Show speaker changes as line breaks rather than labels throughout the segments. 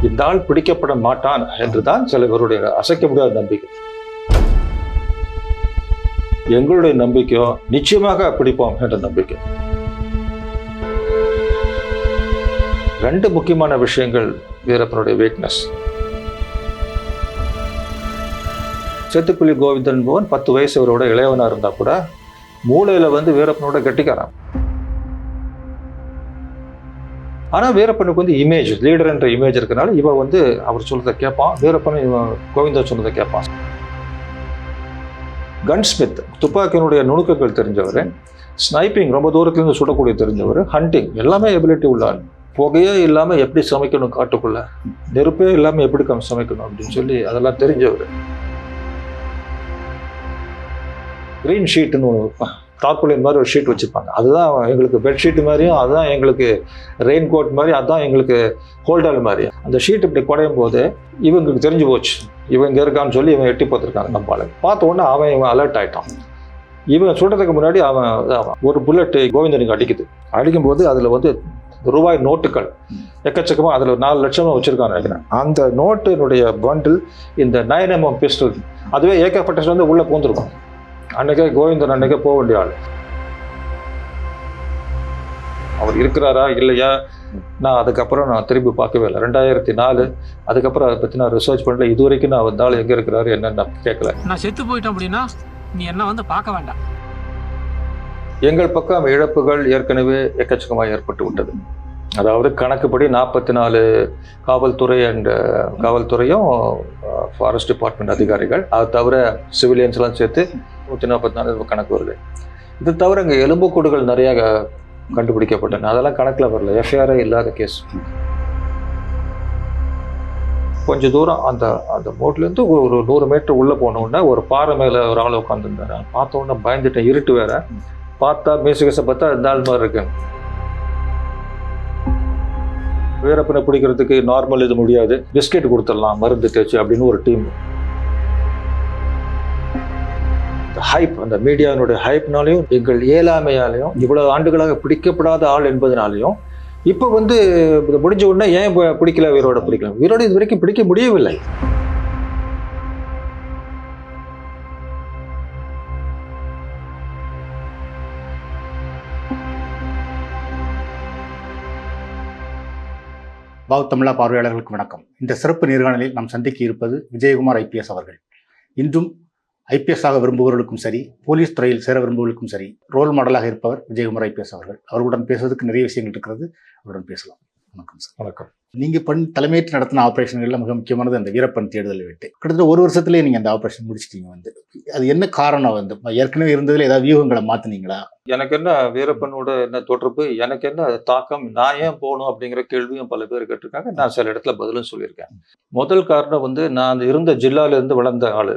இந்த ஆள் பிடிக்கப்பட மாட்டான் என்றுதான் சில பேருடைய அசைக்க முடியாத நம்பிக்கை. எங்களுடைய நம்பிக்கையோ நிச்சயமாக பிடிப்போம் என்ற நம்பிக்கை. ரெண்டு முக்கியமான விஷயங்கள் வீரப்பனுடைய வீக்னஸ். சேத்துக்குழி கோவிந்தன் போவன் 10 வயசு அவரோட இளையவனா இருந்தா கூட மூளையில வீரப்பனோட கெட்டிக்காரான். ஆனா வீரப்பனுக்கு இமேஜ், லீடர் என்ற இமேஜ் இருக்கனால இவன் அவர் சொல்றதை கேட்பான், வீரப்பன் இவன் கோவிந்தன் சொன்னதை கேட்பான். கன்ஸ்மித் துப்பாக்கியினுடைய நுணுக்கங்கள் தெரிஞ்சவர், ஸ்னைப்பிங் ரொம்ப தூரத்துல இருந்து சுடக்கூடிய தெரிஞ்சவர், ஹண்டிங் எல்லாமே எபிலிட்டி உள்ளார். புகையே இல்லாம எப்படி சமைக்கணும், காட்டுக்குள்ள நெருப்பே இல்லாம எப்படி சமைக்கணும் அப்படின்னு சொல்லி அதெல்லாம் தெரிஞ்சவர். கிரீன் ஷீட்னு தார்பாலின் மாதிரி ஒரு ஷீட் வச்சுருப்பாங்க, அதுதான் எங்களுக்கு பெட்ஷீட் மாதிரியும், அதுதான் எங்களுக்கு ரெயின் கோட் மாதிரி, அதுதான் எங்களுக்கு ஹோல்டால் மாதிரி. அந்த ஷீட் இப்படி குடையும் போது இவங்களுக்கு தெரிஞ்சு போச்சு இவன் இங்கே இருக்கான்னு சொல்லி இவன் எட்டி பார்த்துருக்காங்க. நம்மளால பார்த்த உடனே இவன் அலர்ட் ஆகிட்டான். இவன் சுடுறதுக்கு முன்னாடி அவன் ஒரு புல்லட் கோவிந்தனுக்கு அடிக்கும்போது அதில் ரூபாய் நோட்டுகள் எக்கச்சக்கமாக, அதில் 4 லட்சமாக வச்சுருக்கான்னு நினைக்கிறேன். அந்த நோட்டினுடைய பண்டில் இந்த 9mm பிஸ்டல், அதுவே AK-47 உள்ளே பூந்துருக்கும். அன்னைக்கே கோவிந்தன் அன்னைக்கே போக வேண்டிய ஆள். அவர் இருக்கிறாரா இல்லையா நான் அதுக்கப்புறம் திரும்பி பார்க்கவே இல்லை. 2004 அதுக்கப்புறம் அதை பற்றி நான் ரிசர்ச் பண்ணல. இது வரைக்கும் நான் வந்தாலும் எங்கே இருக்கிறாரு என்னன்னு நான் கேட்கல.
நான் செத்து போயிட்டேன் அப்படின்னா நீ என்ன பார்க்க வேண்டாம்.
எங்கள் பக்கம் இழப்புகள் ஏற்கனவே எக்கச்சக்கமாக ஏற்பட்டு விட்டது. அதாவது கணக்குப்படி 44 காவல்துறையும் ஃபாரஸ்ட் டிபார்ட்மெண்ட் அதிகாரிகள், அது தவிர சிவிலியன்ஸ்லாம் சேர்த்து 144 கணக்கு வருது. இது தவிர இங்கே எலும்புக்கூடுகள் நிறைய கண்டுபிடிக்கப்பட்டன, அதெல்லாம் கணக்கில் வரல. எஃப்ஐஆரே இல்லாத கேஸ். கொஞ்சம் தூரம் அந்த அந்த போட்லேருந்து ஒரு 100 மீட்டர் உள்ளே போனோடனே ஒரு பாறை மேலே ஒரு ஆள் உட்காந்துருந்தாரு. பார்த்த உடனே பயந்துட்டேன், இருட்டு வேற. பார்த்தா மீசுகசை பார்த்தா இந்த ஆள் மாதிரி இருக்கு. வீரப்பனை பிடிக்கிறதுக்கு நார்மல் இது முடியாது, பிஸ்கெட் கொடுத்துடலாம் மருந்து தேய்ச்சி அப்படின்னு ஒரு டீம். ஹைப், அந்த மீடியாவினுடைய ஹைப்னாலையும் எங்கள் இயலாமையாலையும் இவ்வளவு ஆண்டுகளாக பிடிக்கப்படாத ஆள் என்பதனாலையும் இப்போ முடிஞ்ச உடனே ஏன் பிடிக்கல, வீரோட பிடிக்கல, வீரோட இது வரைக்கும் பிடிக்க முடியவில்லை.
பாவ் தமிழா பார்வையாளர்களுக்கு வணக்கம். இந்த சிறப்பு நேர்காணலில் நாம் சந்திக்க இருப்பது விஜயகுமார் IPS அவர்கள். இன்றும் IPS-ஆக விரும்புபவர்களுக்கும் சரி, போலீஸ் துறையில் சேர விரும்புவர்களுக்கும் சரி ரோல் மாடலாக இருப்பவர் விஜயகுமார் IPS அவர்கள். அவர்களுடன் பேசுவதற்கு நிறைய விஷயங்கள் இருக்கிறது, அவருடன் பேசலாம். வணக்கம் சார்.
வணக்கம்.
நீங்கள் தலைமையேற்று நடத்தின ஆப்ரேஷன்களில் மிக முக்கியமானது அந்த வீரப்பன் தேடுதலை வெட்டு. கிட்டத்தட்ட 1 வருஷத்துலேயே நீங்கள் அந்த ஆப்ரேஷன் முடிச்சிட்டீங்க. அது என்ன காரணம்? ஏற்கனவே இருந்ததில் ஏதாவது வியூகங்களை மாற்றினீங்களா?
எனக்கு என்ன வீரப்பனோட என்ன தொடர்பு, எனக்கு என்ன தாக்கம், நான் ஏன் போகணும் அப்படிங்கிற கேள்வியும் பல பேர் கேட்டிருக்காங்க. நான் சில இடத்துல பதிலும் சொல்லியிருக்கேன். முதல் காரணம் நான் அந்த இருந்த ஜில்லாவிலேருந்து வளர்ந்த ஆள்.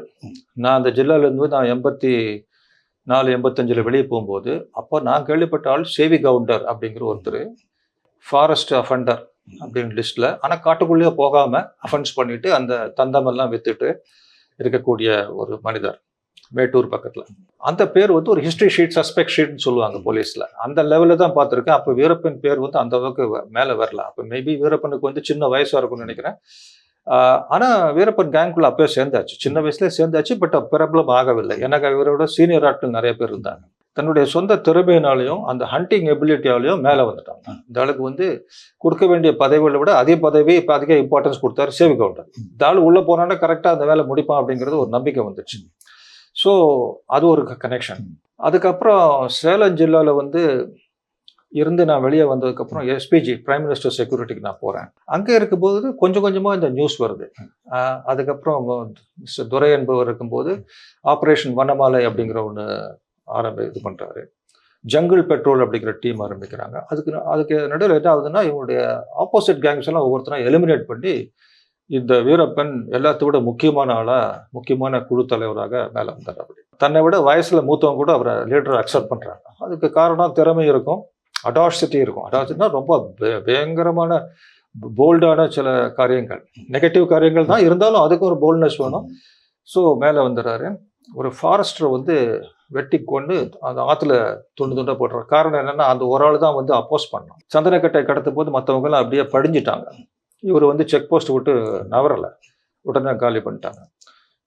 நான் அந்த ஜில்லாவிலேருந்து நான் 84, 85 வெளியே போகும்போது அப்போ நான் கேள்விப்பட்ட ஆள் சேவி கவுண்டர் அப்படிங்கிற ஒருத்தர், ஃபாரஸ்ட் அஃபண்டர் அப்படிங்கிற லிஸ்ட்டில், ஆனால் காட்டுக்குள்ளேயே போகாமல் அஃபென்ஸ் பண்ணிட்டு அந்த தந்தமெல்லாம் விற்றுட்டு இருக்கக்கூடிய ஒரு மனிதர், மேட்டூர் பக்கத்தில். அந்த பேர் ஒரு ஹிஸ்ட்ரி ஷீட், சஸ்பெக்ட் ஷீட்னு சொல்லுவாங்க போலீஸில். அந்த லெவலில் தான் பார்த்துருக்கேன். அப்போ வீரப்பன் பேர் அந்த அளவுக்கு மேலே வரல. அப்போ மேபி வீரப்பனுக்கு சின்ன வயசாக இருக்கும்னு நினைக்கிறேன். ஆனால் வீரப்பன் கேங்குள்ள அப்போயே சேர்ந்தாச்சு, சின்ன வயசுலேயே சேர்ந்தாச்சு. பட் பிரபலம் ஆகவில்லை. எனக்கு இவரோட சீனியர் ஆட்கள் நிறைய பேர் இருந்தாங்க. தன்னுடைய சொந்த திறமையினாலையும் அந்த ஹண்டிங் எபிலிட்டியாலையும் மேலே வந்துட்டாங்க. இந்த ஆளுக்கு கொடுக்க வேண்டிய பதவிகளை விட அதே பதவி இப்போ அதிக இம்பார்ட்டன்ஸ் கொடுத்தாரு சேவி கவுண்டர். இந்த ஆள் உள்ளே போனான்னா கரெக்டாக அந்த வேலை முடிப்பான் அப்படிங்கிறது ஒரு நம்பிக்கை வந்துச்சு. ஸோ அது ஒரு கனெக்ஷன். அதுக்கப்புறம் சேலம் ஜில்லாவில் இருந்து நான் வெளியே வந்ததுக்கப்புறம் SPG, பிரைம் மினிஸ்டர் செக்யூரிட்டிக்கு நான் போகிறேன். அங்கே இருக்கும்போது கொஞ்சம் கொஞ்சமாக இந்த நியூஸ் வருது. அதுக்கப்புறம் மிஸ்டர் துரை என்பவர் இருக்கும்போது ஆப்ரேஷன் வனமாலை அப்படிங்கிற ஒன்று இது பண்ணுறாரு. ஜங்கிள் பெட்ரோல் அப்படிங்கிற டீம் ஆரம்பிக்கிறாங்க. அதுக்கு நடுவில் என்ன ஆகுதுன்னா, இவங்களுடைய ஆப்போசிட் கேங்ஸ் எல்லாம் ஒவ்வொருத்தரும் எலிமினேட் பண்ணி இந்த வீரப்பன் எல்லாத்த விட முக்கியமான ஆளாக, முக்கியமான குழு தலைவராக மேலே வந்தார். அப்படி தன்னை விட வயசில் மூத்தவங்க கூட அவரை லீடரை அக்செப்ட் பண்ணுறாங்க. அதுக்கு காரணம் திறமை இருக்கும், அடாசிட்டி இருக்கும். அடாசிட்டினா ரொம்ப பயங்கரமான போல்டான சில காரியங்கள், நெகட்டிவ் காரியங்கள் தான் இருந்தாலும் அதுக்கு ஒரு போல்ட்னஸ் வேணும். ஸோ மேலே வந்துடுறாரு. ஒரு ஃபாரஸ்டரை வெட்டி கொண்டு அந்த ஆற்றுல துண்டு துண்டாக போடுறாரு. காரணம் என்னென்னா, அந்த ஒரு ஆள் தான் அப்போஸ் பண்ணோம். சந்தனக்கட்டை கடத்தும் போது மற்றவங்களாம் அப்படியே படிஞ்சிட்டாங்க. இவர் வந்து செக் போஸ்ட் விட்டு நவரலை, உடனே காலி பண்ணிட்டாங்க.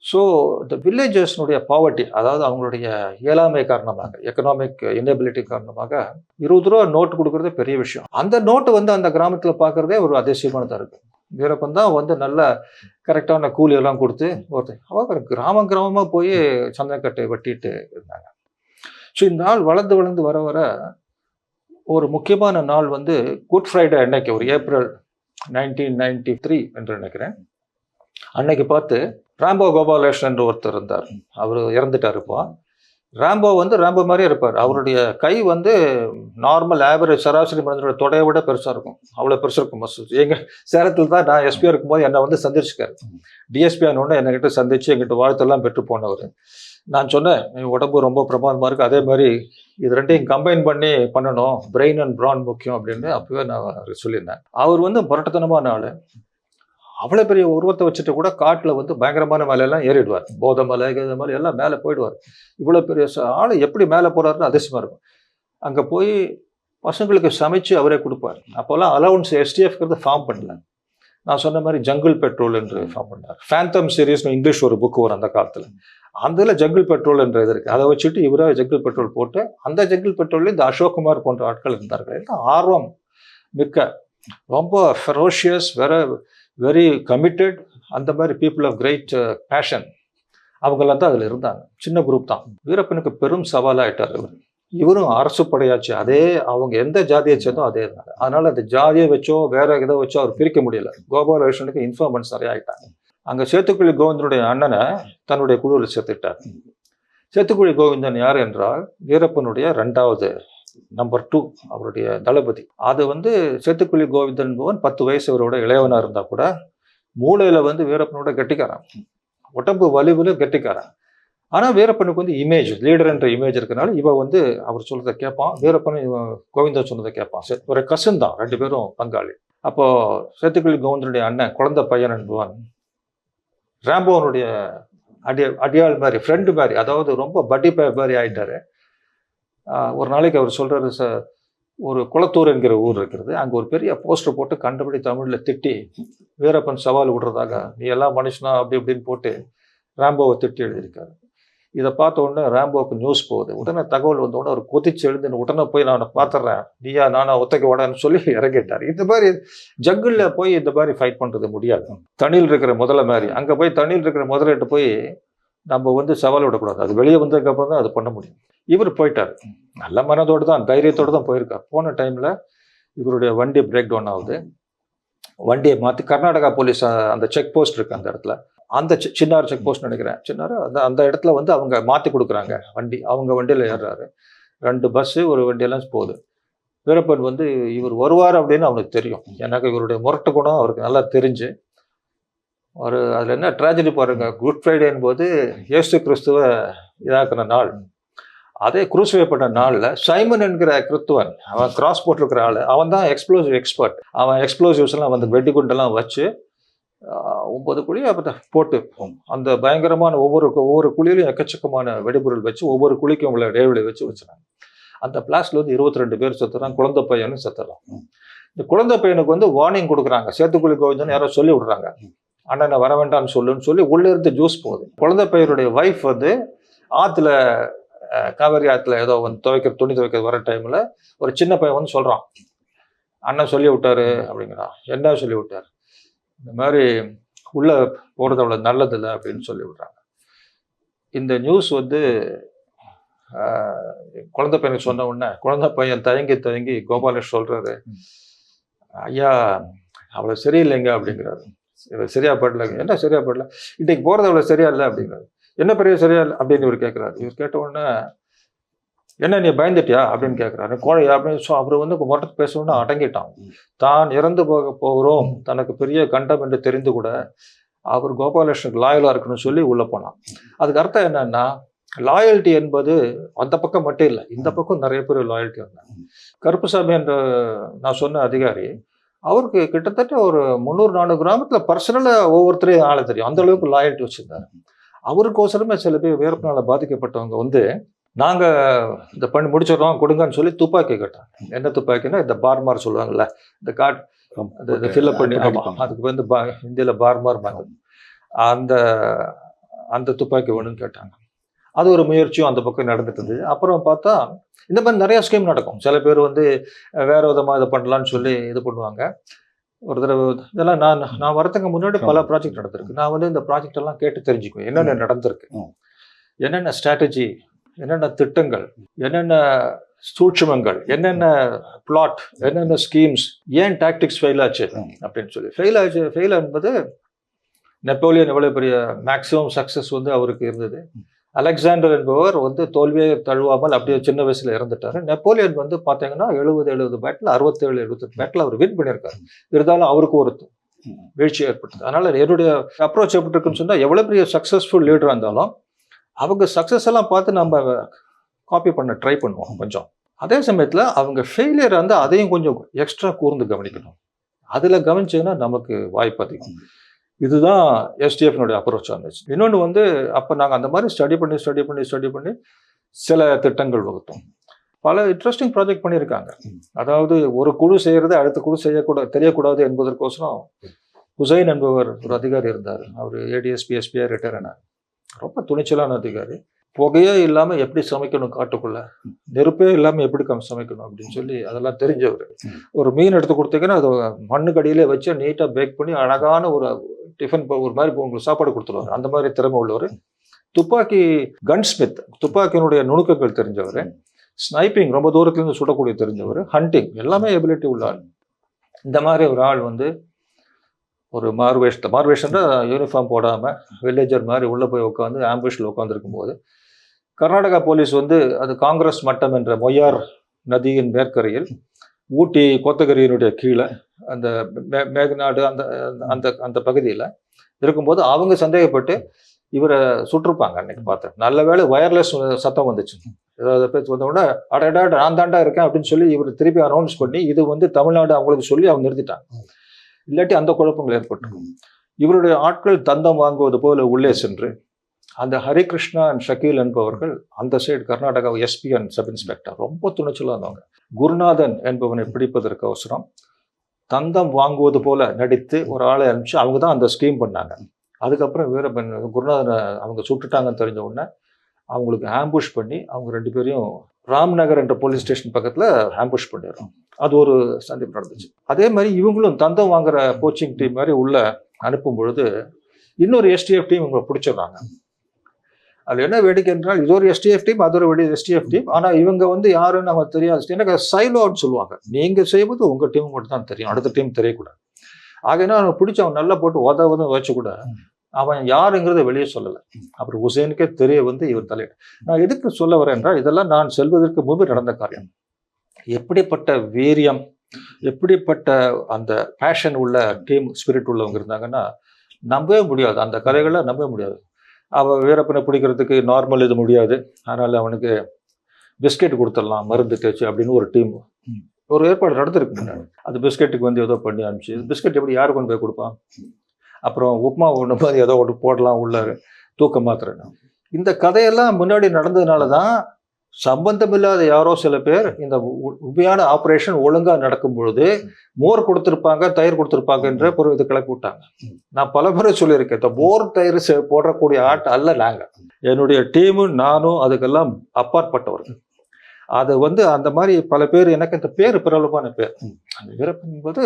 ஸோ இந்த வில்லேஜஸ்னுடைய பாவர்ட்டி, அதாவது அவங்களுடைய இயலாமை காரணமாக, எக்கனாமிக் இன்னபிலிட்டி காரணமாக 20 ரூபா நோட்டு கொடுக்குறதே பெரிய விஷயம். அந்த நோட்டு வந்து அந்த கிராமத்தில் பார்க்குறதே ஒரு அதிசயமானதாக இருக்குது. வீரப்பன் தான் வந்து நல்ல கரெக்டான கூலியெல்லாம் கொடுத்து அவங்க கிராமமாக போய் சந்தனக்கட்டை வெட்டிட்டு இருந்தாங்க. ஸோ இந்த நாள் வளர்ந்து வளர்ந்து வர வர ஒரு முக்கியமான நாள் வந்து குட் ஃப்ரைடே அன்னைக்கு, ஒரு ஏப்ரல் 1993 என்று நினைக்கிறேன். அன்னைக்கு பார்த்து ராம்போ கோபாலகிருஷ்ணன் என்று ஒருத்தர் இருந்தார். அவர் இறந்துட்டார். இப்போ ராம்போ வந்து ராம்போ மாதிரியே இருப்பார். அவருடைய கை வந்து நார்மல் ஆவரேஜ் சராசரி மனிதனோட தொடையை விட பெருசாக இருக்கும். அவ்வளோ பெருசாக இருக்கும் மசில்ஸ். எங்கள் சேலத்தில் தான் நான் எஸ்பியாக இருக்கும்போது என்னை வந்து சந்திச்சிருக்காரு. டிஎஸ்பி ஆனோடனே என்கிட்ட சந்திச்சு எங்கிட்ட வாழ்த்தெல்லாம் பெற்று போனவர். நான் சொன்னேன், உடம்பு ரொம்ப பிரமாதமாக இருக்குது, அதே மாதிரி இது ரெண்டையும் கம்பைன் பண்ணி பண்ணணும், பிரெயின் அண்ட் பிரான் முக்கியம் அப்படின்னு அப்பவே நான் சொல்லியிருந்தேன். அவர் வந்து புரட்டத்தனமான ஆள். அவ்வளோ பெரிய உருவத்தை வச்சுட்டு கூட காட்டில் வந்து பயங்கரமான மலையெல்லாம் ஏறிடுவார். போதை மலை இந்த மாதிரி எல்லாம் மேலே போயிடுவார். இவ்வளோ பெரிய ஆள் எப்படி மேலே போகிறாருன்னு அதிசயமாக இருக்கும். அங்கே போய் பசங்களுக்கு சமைச்சு அவரே கொடுப்பார். அப்போல்லாம் அலவுன்ஸ் எஸ்டிஎஃப்ங்கிறது ஃபார்ம் பண்ணல. நான் சொன்ன மாதிரி ஜங்கிள் பெட்ரோல் என்று ஃபார்ம் பண்ணார். ஃபேந்தம் சீரீஸ்னு இங்கிலீஷ் ஒரு புக்கு வரும் அந்த காலத்தில். அதில் ஜங்கிள் பெட்ரோல் என்ற இது இருக்குது. அதை வச்சுட்டு இவராக ஜங்கிள் பெட்ரோல் போட்டு, அந்த ஜங்கிள் பெட்ரோலில் இந்த அசோக் குமார் போன்ற ஆட்கள் இருந்தார்கள். எல்லாம் ஆர்வம் மிக்க, ரொம்ப ஃபெரோஷியஸ், வெரி கமிட்டட், அந்த மாதிரி பீப்புள் ஆஃப் கிரேட் பேஷன் அவங்கெல்லாம் தான் அதில் இருந்தாங்க. சின்ன குரூப் தான். வீரப்பனுக்கு பெரும் சவாலாகிட்டார் இவர். இவரும் அரசு படையாச்சு. அதே அவங்க எந்த ஜாதியை சேர்ந்தோ அதே இருந்தாங்க. அதனால அந்த ஜாதியை வச்சோ வேற இதை வச்சோ அவர் பிரிக்க முடியல. கோபாலகிருஷ்ணனுக்கு இன்ஃபார்மன்ஸ் நிறைய ஆகிட்டாங்க. அங்கே சேத்துக்குழி கோவிந்தனுடைய அண்ணனை தன்னுடைய குழுவில் சேர்த்துக்கிட்டார். சேத்துக்குழி கோவிந்தன் யார் என்றால் வீரப்பனுடைய 2வது நம்பர் 2, அவருடைய தளபதி. அது வந்து சேத்துக்குழி கோவிந்தன் போவன் 10 வயசு அவரோட இளையவனாக இருந்தால் கூட மூளையில் வந்து வீரப்பனோட கெட்டிக்காரன், உடம்பு வலிவில் கெட்டிக்காரன். ஆனால் வீரப்பனுக்கு வந்து இமேஜ், லீடர் என்ற இமேஜ் இருக்கனால இவன் வந்து அவர் சொல்றதை கேட்பான், வீரப்பன் கோவிந்தன் சொன்னதை கேட்பான். ஒரு கசின் தான், 2 பேரும் பங்காளி. அப்போ சேத்துக்குழி கோவிந்தனுடைய அண்ணன் குழந்தை பையன் என்பவன் ராம்போனுடைய அடியாள் மாதிரி, ஃப்ரெண்டு மாதிரி, அதாவது ரொம்ப பட்டி மாதிரி ஆயிட்டாரு. ஒரு நாளைக்கு அவர் சொல்றாரு, ஒரு குளத்தூர் என்கிற ஊர் இருக்கிறது, அங்கே ஒரு பெரிய போஸ்டர் போட்டு கண்டபடி தமிழில் திட்டி வீரப்பன் சவால் விடுறதாக, நீ எல்லாம் மனுஷனா அப்படி இப்படின்னு போட்டு ராம்போவை திட்டி எழுதியிருக்காரு. இதை பார்த்த உடனே ராம்போவுக்கு நியூஸ் போகுது. உடனே தகவல் வந்த உடனே அவர் கொதிச்சு எழுந்து உடனே போய் நான் பார்த்துட்றேன், நீயா நானா ஒத்தைக்க உடனே சொல்லி இறங்கிட்டார். இந்த மாதிரி ஜங்கிளில் போய் இந்த மாதிரி ஃபைட் பண்ணுறது முடியாது. தண்ணியில் இருக்கிற முதல்ல மாதிரி அங்கே போய் தண்ணியில் இருக்கிற முதலிட்டு போய் நம்ம வந்து சவால் விடக்கூடாது. அது வெளியே வந்ததுக்கப்புறம் தான் அது பண்ண முடியும். இவர் போயிட்டார், நல்ல மனதோடு தான், தைரியத்தோடு தான் போயிருக்கார். போன டைமில் இவருடைய வண்டி பிரேக் டவுன் ஆகுது. வண்டியை மாற்றி கர்நாடகா போலீஸ் அந்த செக் போஸ்ட் இருக்குது அந்த இடத்துல, அந்த சின்னார் செக் போஸ்ட் நினைக்கிறேன், சின்னார் அந்த இடத்துல வந்து அவங்க மாற்றி கொடுக்குறாங்க வண்டி. அவங்க வண்டியில் ஏறுறாரு. 2 பஸ்ஸு ஒரு வண்டியெல்லாம் போகுது. வீரப்பன் வந்து இவர் வருவார் அப்படின்னு அவனுக்கு தெரியும். எனக்கு இவருடைய முரட்டு குணம் அவருக்கு நல்லா தெரிஞ்சு, ஒரு அதில் என்ன ட்ராஜடி பாருங்க, குட் ஃப்ரைடே என்பது இயேசு கிறிஸ்துவ இதாக்குன நாள். அதே குரூசிஃபை நாளில் சைமன் என்கிற கிறிஸ்துவன், அவன் கிராஸ் போட்டிருக்கிற ஆள், அவன் தான் எக்ஸ்ப்ளோசிவ் எக்ஸ்பர்ட். அவன் எக்ஸ்ப்ளோசிவ்ஸ்லாம் வந்து வெடிகுண்டெல்லாம் வச்சு 9 குழியை போட்டு அந்த பயங்கரமான ஒவ்வொரு குழியிலையும் எக்கச்சக்கமான வெடிபொருள் வச்சு ஒவ்வொரு குழிக்கும் உள்ள இடைவெளி வச்சு வச்சுறாங்க. அந்த பிளாஸ்ட்ல வந்து 22 பேர் செத்துறான், குழந்தை பையனும் செத்துறான். இந்த குழந்தை பையனுக்கு வந்து வார்னிங் கொடுக்குறாங்க. சேத்துக்குழி கோவிந்தன் யாரோ சொல்லி விடுறாங்க, அண்ணனை வர வேண்டாம்னு சொல்லுன்னு சொல்லி உள்ளே இருந்து ஜூஸ் போகுது. குழந்தை பையனுடைய ஒய்ஃப் வந்து ஆற்றுல, காவேரி ஆற்றுல ஏதோ வந்து துணி துவைக்கிற வர டைமில் ஒரு சின்ன பையன் வந்து சொல்கிறான், அண்ணன் சொல்லி விட்டாரு அப்படிங்கிறான். என்ன சொல்லி விட்டார்? இந்த மாதிரி உள்ளே போகிறது அவ்வளோ நல்லதில்லை அப்படின்னு சொல்லி விடுறாங்க. இந்த நியூஸ் வந்து குழந்தை பையனுக்கு சொன்ன உடனே குழந்தை பையன் தயங்கி கோபாலேஷ் சொல்கிறாரு, ஐயா அவ்வளோ சரியில்லைங்க அப்படிங்கிறாரு. சரியா படலைங்க. என்ன சரியா படல? இன்னைக்கு போகிறது அவ்வளோ சரியா இல்லை அப்படிங்கிறாரு. என்ன பெரிய சரியா இல்லை அப்படின்னு இவர் கேட்குறாரு. இவர் கேட்ட உடனே, என்ன நீ பயந்துட்டியா அப்படின்னு கேட்குறாரு. கோழையா அப்படின்னு அவர் வந்து முரட்டு பேசணும்னு அடங்கிட்டான். தான் இறந்து போகிறோம், தனக்கு பெரிய கண்டம் என்று தெரிந்து கூட அவர் கோபாலகிருஷ்ணனுக்கு லாயலாக இருக்கணும்னு சொல்லி உள்ளே போனான். அதுக்கு அர்த்தம் என்னன்னா, லாயல்ட்டி என்பது அந்த பக்கம் மட்டும் இல்லை, இந்த பக்கம் நிறைய பேர் லாயல்ட்டி வந்தாங்க. கருப்புசாமி என்ற நான் சொன்ன அதிகாரி, அவருக்கு கிட்டத்தட்ட ஒரு 300-400 கிராமத்தில் பர்சனலாக ஒவ்வொருத்தரையும் ஆளை தெரியும். அந்த அளவுக்கு லாயல்ட்டி வச்சுருந்தாரு. அவருக்கோசரமே சில பேர் வீரப்பனால் பாதிக்கப்பட்டவங்க வந்து நாங்கள் இந்த பண்ணி முடிச்சிடறோம் கொடுங்கன்னு சொல்லி துப்பாக்கி கேட்டாங்க. என்ன துப்பாக்கின்னா இந்த பார்மார் சொல்லுவாங்கல்ல, இந்த காட் இந்த ஃபில்லப் பண்ணி அதுக்கு வந்து இந்தியாவில் பார்மார் அந்த அந்த துப்பாக்கி வேணும்னு கேட்டாங்க. அது ஒரு முயற்சியும் அந்த பக்கம் நடந்துட்டு இருந்தது. அப்புறம் பார்த்தா இந்த மாதிரி நிறைய ஸ்கீம் நடக்கும். சில பேர் வந்து வேற விதமாக இதை பண்ணலான்னு சொல்லி இது பண்ணுவாங்க. ஒரு தடவை இதெல்லாம் நான் வரதுக்கு முன்னாடி பல ப்ராஜெக்ட் நடந்திருக்கு. நான் வந்து இந்த ப்ராஜெக்ட் எல்லாம் கேட்டு தெரிஞ்சுக்குவேன் என்னென்ன நடந்திருக்கு, என்னென்ன ஸ்ட்ராட்டஜி, என்னென்ன திட்டங்கள், என்னென்ன சூட்சுமங்கள், என்னென்ன பிளாட், என்னென்ன ஸ்கீம்ஸ், ஏன் டாக்டிக்ஸ் ஃபெயில் ஆச்சு அப்படின்னு சொல்லி. ஃபெயில் என்பது நெப்போலியன் எவ்வளவு பெரிய மேக்சிமம் சக்சஸ் வந்து அவருக்கு இருந்தது. அலெக்சாண்டர் என்பவர் வந்து தோல்வியை தழுவாமல் அப்படியே சின்ன வயசுல இறந்துட்டாரு. நெப்போலியன் வந்து பாத்தீங்கன்னா 70 பேட்டில் 67 பேட்டில் அவர் வின் பண்ணியிருக்காரு. இருந்தாலும் அவருக்கு ஒரு வீழ்ச்சி ஏற்பட்டது. அதனால என்னுடைய அப்ரோச் எப்படி இருக்குன்னு சொன்னா, எவ்வளவு பெரிய சக்சஸ்ஃபுல் லீடரா இருந்தாலும் அவங்க சக்சஸ் எல்லாம் பார்த்து நம்ம காப்பி பண்ண ட்ரை பண்ணுவோம் கொஞ்சம். அதே சமயத்துல அவங்க ஃபெயிலியர் வந்து அதையும் கொஞ்சம் எக்ஸ்ட்ரா கூர்ந்து கவனிக்கணும். அதுல கவனிச்சீங்கன்னா நமக்கு வாய்ப்பு அதிகம். இதுதான் எஸ்டிஎஃப்னுடைய அப்ரோச் இருந்துச்சு. இன்னொன்று வந்து அப்போ நாங்கள் அந்த மாதிரி ஸ்டடி பண்ணி சில திட்டங்கள் வகுத்தோம். பல இன்ட்ரெஸ்டிங் ப்ராஜெக்ட் பண்ணியிருக்காங்க. அதாவது ஒரு குழு செய்யறது அடுத்த குழு தெரியக்கூடாது என்பதற்கோசரம் ஹுசைன் என்பவர் ஒரு அதிகாரி இருந்தார். அவர் ஏடிஎஸ்பி எஸ்பிஆர் ரிட்டையர் ஆனார். ரொம்ப துணிச்சலான அதிகாரி. புகையே இல்லாமல் எப்படி சமைக்கணும், காட்டுக்குள்ள நெருப்பே இல்லாமல் எப்படி சமைக்கணும் அப்படின்னு சொல்லி அதெல்லாம் தெரிஞ்சவர். ஒரு மீன் எடுத்து கொடுத்தீங்கன்னா அது மண்ணுக்கடியிலே வச்சு நீட்டாக பேக் பண்ணி அழகான ஒரு டிஃபன் ஒரு மாதிரி உங்களுக்கு சாப்பாடு கொடுத்துருவாரு. அந்த மாதிரி திறமை உள்ளவர். துப்பாக்கி கன்ஸ்மித், துப்பாக்கியினுடைய நுணுக்கங்கள் தெரிஞ்சவர். ஸ்னைப்பிங் ரொம்ப தூரத்துலேருந்து சுடக்கூடிய தெரிஞ்சவர். ஹண்டிங் எல்லாமே எபிலிட்டி உள்ளார். இந்த மாதிரி ஒரு ஆள் வந்து ஒரு மார்வேஷன் யூனிஃபார்ம் போடாமல் வில்லேஜர் மாதிரி உள்ளே போய் உட்காந்து ஆம்புஷில் உட்காந்துருக்கும் போது கர்நாடகா போலீஸ் வந்து அது காங்கிரஸ் மட்டம் என்ற மொய்யார் நதியின் மேற்கரையில் ஊட்டி கோத்தகிரியினுடைய கீழே அந்த மேகநாடு அந்த அந்த அந்த பகுதியில் இருக்கும்போது அவங்க சந்தேகப்பட்டு இவரை சுட்டிருப்பாங்க. அன்னைக்கு பார்த்தேன். நல்ல வேளை வயர்லெஸ் சத்தம் வந்துச்சு. ஏதாவது பேச்சு வந்த உடனே அடடா நான் தாண்டா இருக்கேன் அப்படின்னு சொல்லி இவர் திருப்பி அனௌன்ஸ் பண்ணி இது வந்து தமிழ்நாடு அவங்களுக்கு சொல்லி அவங்க நிறுத்திட்டாங்க. இல்லாட்டி அந்த குழப்பங்கள் ஏற்பட்டிருக்கும். இவருடைய ஆட்கள் தந்தம் வாங்குவது போல உள்ளே சென்று அந்த ஹரிகிருஷ்ணா அண்ட் ஷக்கீல் என்பவர்கள் அந்த side Karnataka SP and sub inspector ரொம்ப துணிச்சலாக இருந்தவங்க. குருநாதன் என்பவனை பிடிப்பதற்கு அவசரம் தந்தம் வாங்குவது போல நடித்து ஒரு ஆளை அனுப்பிச்சு அவங்க தான் அந்த ஸ்கீம் பண்ணாங்க. அதுக்கப்புறம் குருநாதனை அவங்க சுட்டுட்டாங்கன்னு தெரிஞ்ச உடனே அவங்களுக்கு ஆம்புஷ் பண்ணி அவங்க 2 பேரையும் ராம்நகர் என்ற போலீஸ் ஸ்டேஷன் பக்கத்தில் ஆம்புஷ் பண்ணிடுறோம். அது ஒரு சந்திப்பு நடந்துச்சு. அதே மாதிரி இவங்களும் தந்தம் வாங்குற கோச்சிங் டீம் மாதிரி உள்ள அனுப்பும் பொழுது இன்னொரு எஸ்டிஎஃப் டீம் இவங்க பிடிச்சிடுறாங்க. அது என்ன வேடிக்கை என்றால் இது ஒரு எஸ்டிஎஃப் டீம், அது ஒரு எஸ்டிஎஃப் டீம். ஆனால் இவங்க வந்து யாருன்னு நமக்கு தெரியாது. எனக்கு சைலோன்னு சொல்லுவாங்க. நீங்கள் செய்வது உங்கள் டீம் மட்டும் தான் தெரியும், அடுத்த டீம் தெரியக்கூடாது. ஆகையினா அவன் பிடிச்சி அவன் நல்லா போட்டு உதவதும் வச்சு கூட அவன் யாருங்கிறத வெளியே சொல்லலை. அப்புறம் ஹுசேனுக்கே தெரிய வந்து இவர் தலையிட்டு. நான் எதுக்கு சொல்ல வரேன் என்றால் இதெல்லாம் நான் செல்வதற்கு முன்பு நடந்த காரியம். எப்படிப்பட்ட வீரியம், எப்படிப்பட்ட அந்த பேஷன் உள்ள டீம் ஸ்பிரிட் உள்ளவங்க இருந்தாங்கன்னா நம்பவே முடியாது. அந்த கதைகளை நம்பவே முடியாது. அவன் வீரப்பனை பிடிக்கிறதுக்கு நார்மல் இது முடியாது, அதனால் அவனுக்கு பிஸ்கெட் கொடுத்துடலாம் மருந்து தேய்ச்சி அப்படின்னு ஒரு டீம் ஒரு ஏற்பாடு நடந்திருக்கு முன்னாடி. அது பிஸ்கெட்டுக்கு வந்து ஏதோ பண்ணி அனுப்பிச்சு பிஸ்கெட் எப்படி யாரு கொண்டு போய் கொடுப்பான். அப்புறம் உப்புமா ஒன்று மாதிரி ஏதோ ஒன்று போடலாம் உள்ள தூக்க மாத்திரன்னு. இந்த கதையெல்லாம் முன்னாடி நடந்ததுனால தான் சம்பந்தமில்லாத யாரோ சில பேர் இந்த உண்மையான ஆப்ரேஷன் ஒழுங்காக நடக்கும் பொழுது மோர் கொடுத்துருப்பாங்க, தயிர் கொடுத்துருப்பாங்கன்ற ஒரு இது கிளப்பி விட்டாங்க. நான் பல முறை சொல்லியிருக்கேன், இந்த மோர் தயிர் போடக்கூடிய ஆட் அல்ல நாங்கள், என்னுடைய டீமும் நானும் அதுக்கெல்லாம் அப்பாற்பட்டவர்கள். அது வந்து அந்த மாதிரி பல பேர் எனக்கு இந்த பேர் பிரபலமான பேர். அந்த வீரப்பன் என்பது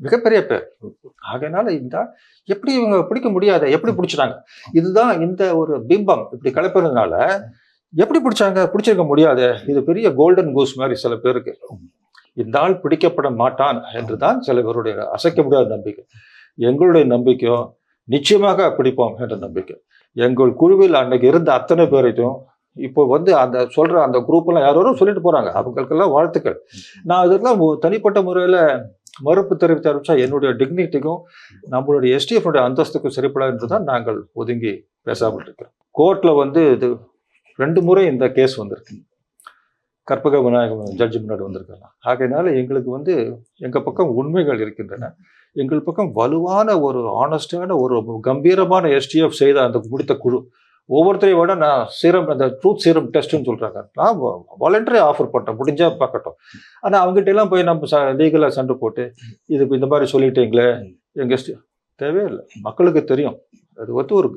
மிகப்பெரிய பேர். ஆகையினால இந்த எப்படி இவங்க பிடிக்க முடியாத எப்படி பிடிச்சிட்டாங்க. இதுதான் இந்த ஒரு பிம்பம் இப்படி கிளப்புறதுனால எப்படி பிடிச்சிருக்க முடியாது. இது பெரிய கோல்டன் கூஸ் மாதிரி சில பேருக்கு. இந்த ஆள் பிடிக்கப்பட மாட்டான் என்றுதான் சில பேருடைய அசைக்க முடியாத நம்பிக்கை. எங்களுடைய நம்பிக்கையோ நிச்சயமாக பிடிப்போம் என்ற நம்பிக்கை. எங்கள் குழுவில் அன்னைக்கு இருந்த அத்தனை பேரையும் இப்போ வந்து அந்த சொல்ற அந்த குரூப் எல்லாம் யாரோ சொல்லிட்டு போறாங்க. அவங்களுக்கெல்லாம் வாழ்த்துக்கள். நான் இதெல்லாம் தனிப்பட்ட முறையில மறுப்பு தெரிவித்து ஆரம்பிச்சா என்னுடைய டிக்னிட்டிக்கும் நம்மளுடைய எஸ்டிஎஃப் அந்தஸ்துக்கும் சரிப்படாது என்றுதான் நாங்கள் ஒதுங்கி பேசாமல் இருக்கிறோம். கோர்ட்ல வந்து இது 2 முறை இந்த கேஸ் வந்திருக்கு. கற்பக விநாயகம் ஜட்ஜி முன்னாடி வந்திருக்கலாம். ஆகையினால எங்களுக்கு வந்து எங்கள் பக்கம் உண்மைகள் இருக்கின்றன. எங்கள் பக்கம் வலுவான ஒரு ஆனஸ்டான ஒரு கம்பீரமான எஸ்டிஎஃப் செய்த அந்த முடித்த குழு ஒவ்வொருத்தரையும் விட நான் சீரம் அந்த ட்ரூத் சீரம் டெஸ்ட்னு சொல்கிறாங்க, நான் வாலண்டரி ஆஃபர் பண்ணுறேன், முடிஞ்சா பார்க்கட்டும். ஆனால் அவங்ககிட்ட எல்லாம் போய் நம்ம லீகலாக சண்டை போட்டு இதுக்கு இந்த மாதிரி சொல்லிட்டீங்களே எங்கள் தேவையில்லை. மக்களுக்கு தெரியும் அது வந்து ஒரு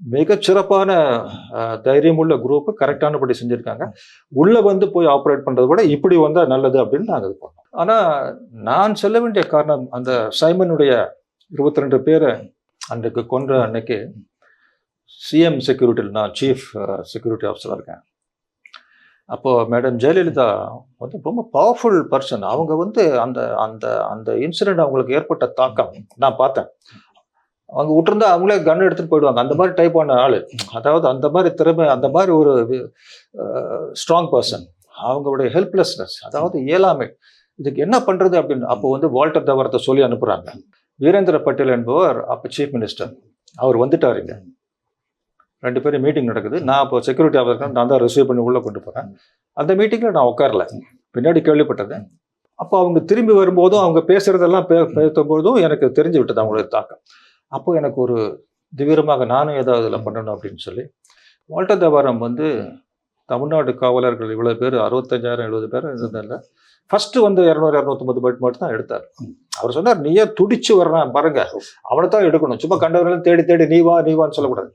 மிகச்சிறப்பான தைரியமுள்ள குரூப்பு கரெக்டானபடி செஞ்சுருக்காங்க. உள்ளே வந்து போய் ஆப்ரேட் பண்ணுறத விட இப்படி வந்தால் நல்லது அப்படின்னு நாங்கள் இது பண்ணோம். ஆனால் நான் சொல்ல வேண்டிய காரணம், அந்த சைமனுடைய 22 பேரை அன்றைக்கு கொன்ற அன்னைக்கு சிஎம் செக்யூரிட்டியில் நான் சீஃப் செக்யூரிட்டி ஆஃபீஸராக இருக்கேன். அப்போது மேடம் ஜெயலலிதா வந்து ரொம்ப பவர்ஃபுல் பர்சன். அவங்க வந்து அந்த அந்த அந்த இன்சிடெண்ட் அவங்களுக்கு ஏற்பட்ட தாக்கம் நான் பார்த்தேன். அவங்க விட்டுருந்தா அவங்களே கன் எடுத்துகிட்டு போயிடுவாங்க. அந்த மாதிரி டைப்பான ஆள், அதாவது அந்த மாதிரி திறமை, அந்த மாதிரி ஒரு ஸ்ட்ராங் பர்சன். அவங்களுடைய ஹெல்ப்லெஸ்னஸ், அதாவது இயலாமை, இதுக்கு என்ன பண்ணுறது அப்படின்னு. அப்போ வந்து வால்டர் தவரத்தை சொல்லி அனுப்புகிறாங்க. வீரேந்திர பட்டேல் என்பவர் அப்போ சீஃப் மினிஸ்டர், அவர் வந்துட்டார். இங்கே 2 பேரும் மீட்டிங் நடக்குது. நான் அப்போ செக்யூரிட்டி ஆஃபீஸர், நான் தான் ரிசீவ் பண்ணி உள்ளே கொண்டு போகிறேன். அந்த மீட்டிங்கில் நான் உட்காரல, பின்னாடி கேள்விப்பட்டது. அப்போ அவங்க திரும்பி வரும்போதும் அவங்க பேசுகிறதெல்லாம் பேசும்போதும் எனக்கு தெரிஞ்சு விட்டது அவங்களோட தாக்கம். அப்போ எனக்கு ஒரு தீவிரமாக நானும் ஏதாவது இதில் பண்ணணும் அப்படின்னு சொல்லி, வால்டர் தவாரம் வந்து தமிழ்நாடு காவலர்கள் இவ்வளோ பேர் 65,000-70 பேர் இருந்ததில்ல, ஃபஸ்ட்டு வந்து 200-250 பேர் மட்டும் தான் எடுத்தார். அவர் சொன்னார், நீயே துடிச்சு வர்றான் பாருங்க, அவனை தான் எடுக்கணும், சும்மா கண்டவர்களும் தேடி தேடி நீ வான்னு சொல்லக்கூடாது.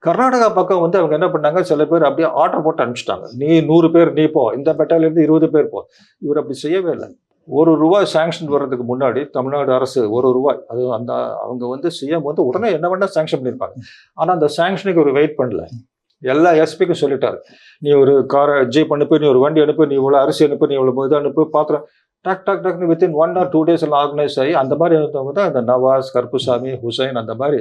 கர்நாடகா பக்கம் வந்து அவங்க என்ன பண்ணாங்க, சில பேர் அப்படியே ஆர்டர் போட்டு அனுப்பிச்சிட்டாங்க, நீ 100 பேர் நீ போ, இந்த பெட்டாலியன்லேருந்து 20 பேர் போ. இவர் அப்படி செய்யவே இல்லை. ₹1 சாங்ஷன் வர்றதுக்கு முன்னாடி தமிழ்நாடு அரசு ₹1, அது அந்த அவங்க வந்து சிஎம் வந்து உடனே என்ன வேணா சாங்ஷன் பண்ணியிருப்பாங்க. ஆனால் அந்த சாங்ஷனுக்கு ஒரு வெயிட் பண்ணல, எல்லா எஸ்பிக்கும் சொல்லிட்டாரு, நீ ஒரு காரை ஜீப் அனுப்பு, நீ ஒரு வண்டி அனுப்பு, நீ இவ்வளோ அரிசி அனுப்பு, நீ இவ்வளோ இது அனுப்பு, பாத்திரம் டக்னு வித்தின் 1 or 2 days எல்லாம் ஆர்கனைஸ் ஆகி அந்த மாதிரி இருந்தவங்க தான் இந்த நவாஸ், கருப்புசாமி, ஹுசைன், அந்த மாதிரி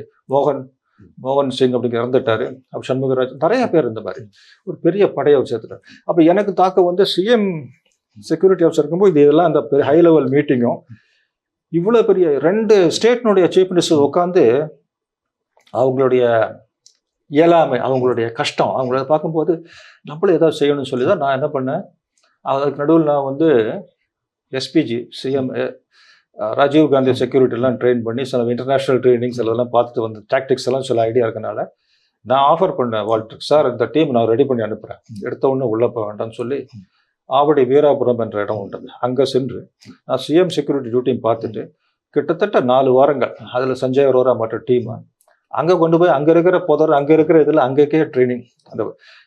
மோகன் சிங் அப்படிங்கிற இறந்துட்டாரு. அப்போ சண்முகராஜ், நிறைய பேர் இந்த மாதிரி ஒரு பெரிய படையை சேர்த்துட்டார். அப்போ எனக்கு தாக்கம் வந்து சிஎம் செக்யூரிட்டி ஆஃபீஸர் இருக்கும்போது இதெல்லாம் அந்த பெரிய ஹை லெவல் மீட்டிங்கும், இவ்வளோ பெரிய 2 ஸ்டேட்னுடைய சீஃப் மினிஸ்டர் உட்காந்து அவங்களுடைய இயலாமை, அவங்களுடைய கஷ்டம், அவங்கள பார்க்கும்போது நம்மளும் ஏதாவது செய்யணும்னு சொல்லி தான் நான் என்ன பண்ணேன். அதுக்கு நடுவில் நான் வந்து எஸ்பிஜி சிஎம் ராஜீவ் காந்தி செக்யூரிட்டிலாம் ட்ரெயின் பண்ணி சில இன்டர்நேஷ்னல் ட்ரைனிங்ஸ் எல்லாம் பார்த்துட்டு வந்து டாக்டிக்ஸ் எல்லாம் சில ஐடியா இருக்கனால நான் ஆஃபர் பண்ணேன், வால்டர் சார் இந்த டீம் நான் ரெடி பண்ணி அனுப்புகிறேன், எடுத்த ஒன்று உள்ளே போக வேண்டாம்னு சொல்லி ஆவடி வீராபுரம் என்ற இடம் உண்டு, அங்கே சென்று நான் சிஎம் செக்யூரிட்டி டியூட்டியும் பார்த்துட்டு கிட்டத்தட்ட 4 வாரங்கள் அதில் சஞ்சய் அரோரா மற்ற டீமை அங்கே கொண்டு போய் அங்கே இருக்கிற புதர், அங்கே இருக்கிற இதில் அங்கேக்கே ட்ரைனிங். அந்த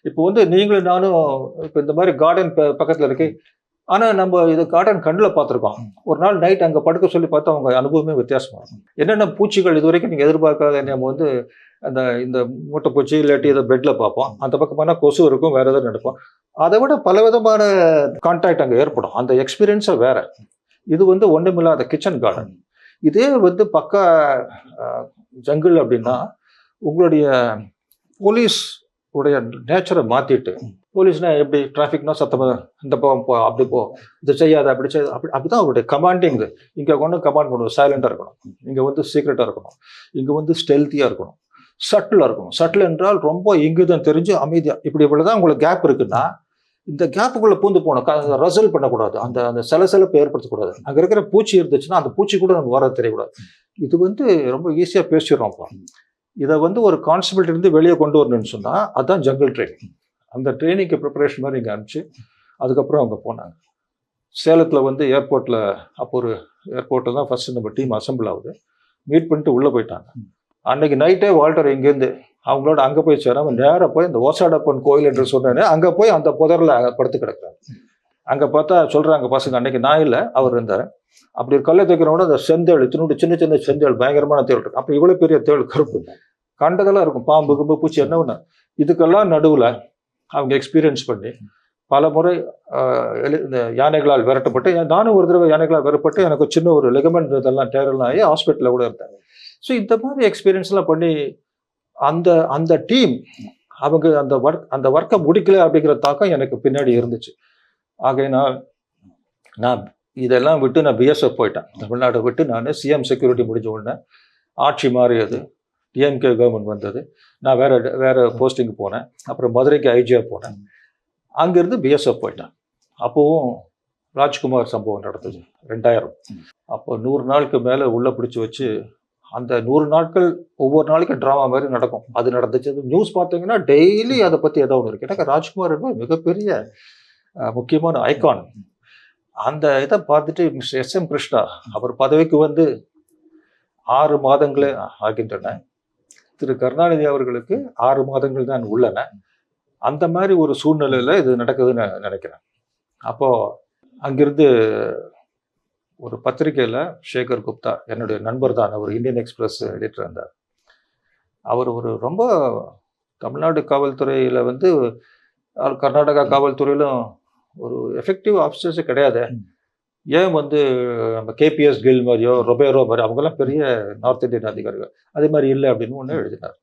இப்போ வந்து நீங்களும் நானும் இப்போ இந்த மாதிரி கார்டன் பக்கத்தில் இருக்கு, ஆனால் நம்ம இது கார்டன் கண்ணில் பார்த்துருக்கோம். ஒரு நாள் நைட் அங்கே படுக்க சொல்லி பார்த்தா அவங்க அனுபவமே வித்தியாசமாக இருக்கும். என்னென்ன பூச்சிகள் இது வரைக்கும் நீங்கள் எதிர்பார்க்காத, நம்ம வந்து அந்த இந்த மூட்டைப்பூச்சி இல்லாட்டி இதை பெட்டில் பார்ப்போம், அந்த பக்கமான கொசு இருக்கும், வேறு எதாவது நடப்போம். அதை விட பல விதமான கான்டாக்ட் அங்கே ஏற்படும். அந்த எக்ஸ்பீரியன்ஸை வேறு. இது வந்து ஒன்றுமில்லாத கிச்சன் கார்டன். இதே வந்து பக்கா ஜங்கிள் அப்படின்னா உங்களுடைய போலீஸ் உடைய நேச்சரை மாற்றிட்டு, போலீஸ்னா எப்படி டிராஃபிக்னா சத்தமாக இந்த பக்கம் போ, அப்படி போ, இதை செய்யாத, அப்படி செய்யாது, அப்படிதான் அவருடைய கமாண்டிங். இங்கே கொண்டு கமாண்ட் பண்ணுவோம், சைலண்டாக இருக்கணும், இங்கே வந்து சீக்ரெட்டாக இருக்கணும், இங்கே வந்து ஸ்டெல்த்தியாக இருக்கணும், சட்டிலாக இருக்கணும். சட்டில் என்றால் ரொம்ப இங்குதான் தெரிஞ்சு அமைதியாக, இப்படி இவ்வளோதான் உங்களுக்கு கேப் இருக்குன்னா இந்த கேப்புக்குள்ளே பூந்து போகணும், ரசல் பண்ணக்கூடாது, அந்த அந்த சலசலப்பை ஏற்படுத்தக்கூடாது. அங்கே இருக்கிற பூச்சி இருந்துச்சுன்னா அந்த பூச்சி கூட நமக்கு வர தெரியக்கூடாது. இது வந்து ரொம்ப ஈஸியாக பேசிடுறோம்ப்பா. இதை வந்து ஒரு கான்ஸ்டபிலிட்டி இருந்து வெளியே கொண்டு வரணும்னு சொன்னால் அதுதான் ஜங்கிள் ட்ரைனிங். அந்த ட்ரைனிங்க்கு ப்ரிப்பரேஷன் மாதிரி இங்கே அனுப்பிச்சு அதுக்கப்புறம் அவங்க போனாங்க. சேலத்தில் வந்து ஏர்போர்ட்டில், அப்போ ஒரு ஏர்போர்ட்டில் தான் ஃபஸ்ட்டு நம்ம டீம் அசம்பிள் ஆகுது. மீட் பண்ணிட்டு உள்ளே போயிட்டாங்க. அன்னைக்கு நைட்டே வால்டர் இங்கேருந்து அவங்களோட அங்கே போய் சேராமல் நேராக போய் அந்த ஓசாடப்பன் கோயில் என்று சொன்னேன்னு அங்கே போய் அந்த புதரில் படுத்து கிடக்குறாங்க. அங்கே பார்த்தா சொல்கிறாங்க பசங்க, அன்னைக்கு நான் இல்லை அவர் இருந்தார். அப்படி ஒரு கல்லை தைக்கிறவங்க அந்த செந்தேள், சின்ன சின்ன செந்தேள், பயங்கரமான தேள் இருக்கு. அப்போ இவ்வளோ பெரிய தேள், கருப்பு கண்டதெல்லாம் இருக்கும், பாம்பு கும்பு பூச்சி என்ன ஒன்று. இதுக்கெல்லாம் நடுவில் அவங்க எக்ஸ்பீரியன்ஸ் பண்ணி பல முறை இந்த யானைகளால் விரட்டப்பட்டு, நானும் ஒரு தடவை யானைகளால் விரட்டப்பட்டு எனக்கு சின்ன ஒரு லெகமெண்ட் இதெல்லாம் டேரெல்லாம் ஆகி ஹாஸ்பிட்டலில் கூட இருந்தேன். ஸோ இந்த மாதிரி எக்ஸ்பீரியன்ஸ்லாம் பண்ணி அந்த அந்த டீம் அவங்க அந்த ஒர்க்கை முடிக்கல அப்படிங்கிற தாக்கம் எனக்கு பின்னாடி இருந்துச்சு. ஆகையினால் நான் இதெல்லாம் விட்டு நான் பிஎஸ்எஃப் போயிட்டேன். தமிழ்நாட்டை விட்டு நான் சிஎம் செக்யூரிட்டி முடிஞ்ச உடனே ஆட்சி மாறியது, டிஎம்கே கவர்மெண்ட் வந்தது, நான் வேறு போஸ்டிங் போனேன். அப்புறம் மதுரைக்கு ஐஜிஆர் போனேன். அங்கேருந்து பிஎஸ்எஃப் போயிட்டேன். அப்போவும் ராஜ்குமார் சம்பவம் நடந்தது 2000. அப்போ 100 நாளுக்கு மேலே உள்ளே பிடிச்சி வச்சு அந்த 100 நாட்கள் ஒவ்வொரு நாளைக்கும் ட்ராமா மாதிரி நடக்கும். அது நடந்துச்சு. நியூஸ் பார்த்தீங்கன்னா டெய்லி அதை பற்றி ஏதோ ஒன்று இருக்கு. எனக்கு ராஜ்குமார் என்பது மிகப்பெரிய முக்கியமான ஐகான். அந்த இதை பார்த்துட்டு மிஸ்டர் எஸ்.எம். கிருஷ்ணா அவர் பதவிக்கு வந்து 6 மாதங்களே ஆகின்றன. திரு கருணாநிதி அவர்களுக்கு 6 மாதங்கள் தான் உள்ளன. அந்த மாதிரி ஒரு சூழ்நிலையில இது நடக்குதுன்னு நினைக்கிறேன். அப்போ அங்கிருந்து ஒரு பத்திரிகையில சேகர் குப்தா என்னுடைய நண்பர் தான், அவர் இந்தியன் எக்ஸ்பிரஸ் எடிட்டர் இருந்தார். அவர் ஒரு ரொம்ப தமிழ்நாடு காவல்துறையில வந்து கர்நாடகா காவல்துறையிலும் ஒரு எஃபெக்டிவ் ஆஃபீஸர்ஸே கிடையாது. ஏன் வந்து நம்ம கேபிஎஸ் கில் மாதிரியோ ரொபேரோ மாதிரி அவங்கெல்லாம் பெரிய நார்த் இந்தியன் அதிகாரிகள் அதே மாதிரி இல்லை அப்படின்னு ஒன்று எழுதினார்.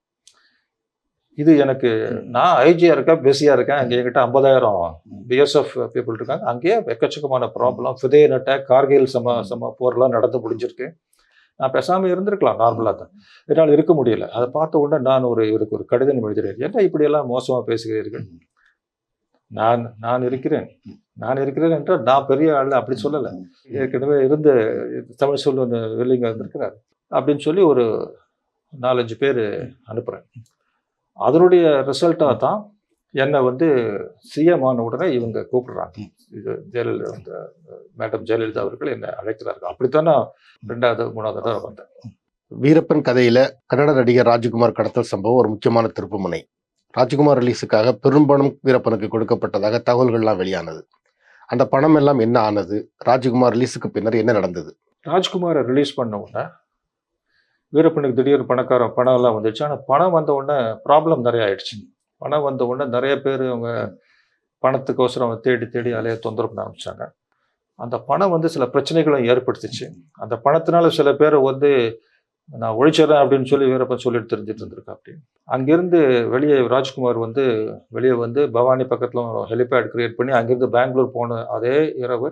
இது எனக்கு நான் ஐஜியா இருக்கேன், பிஸியாக இருக்கேன். அங்கே என்கிட்ட 50,000 பிஎஸ்எஃப் பீப்புள் இருக்காங்க. அங்கேயே எக்கச்சக்கமான ப்ராப்ளம், ஃபிதேன் அட்டாக், கார்கில் சம போர்லாம் நடந்து முடிஞ்சிருக்கு. நான் பேசாமல் இருந்திருக்கலாம், நார்மலாக தான். என்னால் இருக்க முடியல. அதை பார்த்த உடனே நான் இவருக்கு ஒரு கடிதம் எழுதுகிறேன். என்ன இப்படியெல்லாம் மோசமாக பேசுகிறீர்கள்? நான் இருக்கிறேன் என்றால் நான் பெரிய ஆள் அப்படி சொல்லலை. ஏற்கனவே இருந்த தமிழ் சொல்லு வெள்ளிங்க இருக்கிறார் அப்படின்னு சொல்லி ஒரு 4-5 பேர் அனுப்புகிறேன். அதனுடைய ரிசல்ட்டாக தான் என்னை வந்து சிஎம் ஆன உடனே இவங்க கூப்பிடுறாங்க. இது ஜெயலலிதா, மேடம் ஜெயலலிதா அவர்கள் என்னை அழைக்கிறார்கள். அப்படித்தான் நான் 2வது 3வது தடவை வந்தேன்.
வீரப்பன் கதையில கன்னட நடிகர் ராஜ்குமார் கடத்தல் சம்பவம் ஒரு முக்கியமான திருப்புமுனை. ராஜ்குமார் ரிலீஸுக்காக பெரும்பணம் வீரப்பனுக்கு கொடுக்கப்பட்டதாக தகவல்கள்லாம் வெளியானது. அந்த பணம் எல்லாம் என்ன ஆனது? ராஜ்குமார் ரிலீஸுக்கு பின்னர் என்ன நடந்தது?
ராஜ்குமாரை ரிலீஸ் பண்ண உடனே வீரப்பனுக்கு திடீர் பணம் எல்லாம் வந்துடுச்சு. ஆனால் பணம் வந்த உடனே ப்ராப்ளம் நிறைய ஆயிடுச்சு. பணம் வந்த உடனே நிறைய பேர் அவங்க பணத்துக்கோசரம் தேடி அலைய தொந்தரவு பண்ண ஆரம்பிச்சாங்க. அந்த பணம் வந்து சில பிரச்சனைகளும் ஏற்படுத்திச்சு. அந்த பணத்தினால சில பேரை வந்து நான் ஒழிச்சிடறேன் அப்படின்னு சொல்லி வீரப்பன் சொல்லிட்டு தெரிஞ்சுட்டு இருந்திருக்கா. அப்படி அங்கிருந்து ராஜ்குமார் வந்து வெளியே வந்து பவானி பக்கத்தில் ஹெலிபேட் கிரியேட் பண்ணி அங்கிருந்து பெங்களூர் போன அதே இரவு,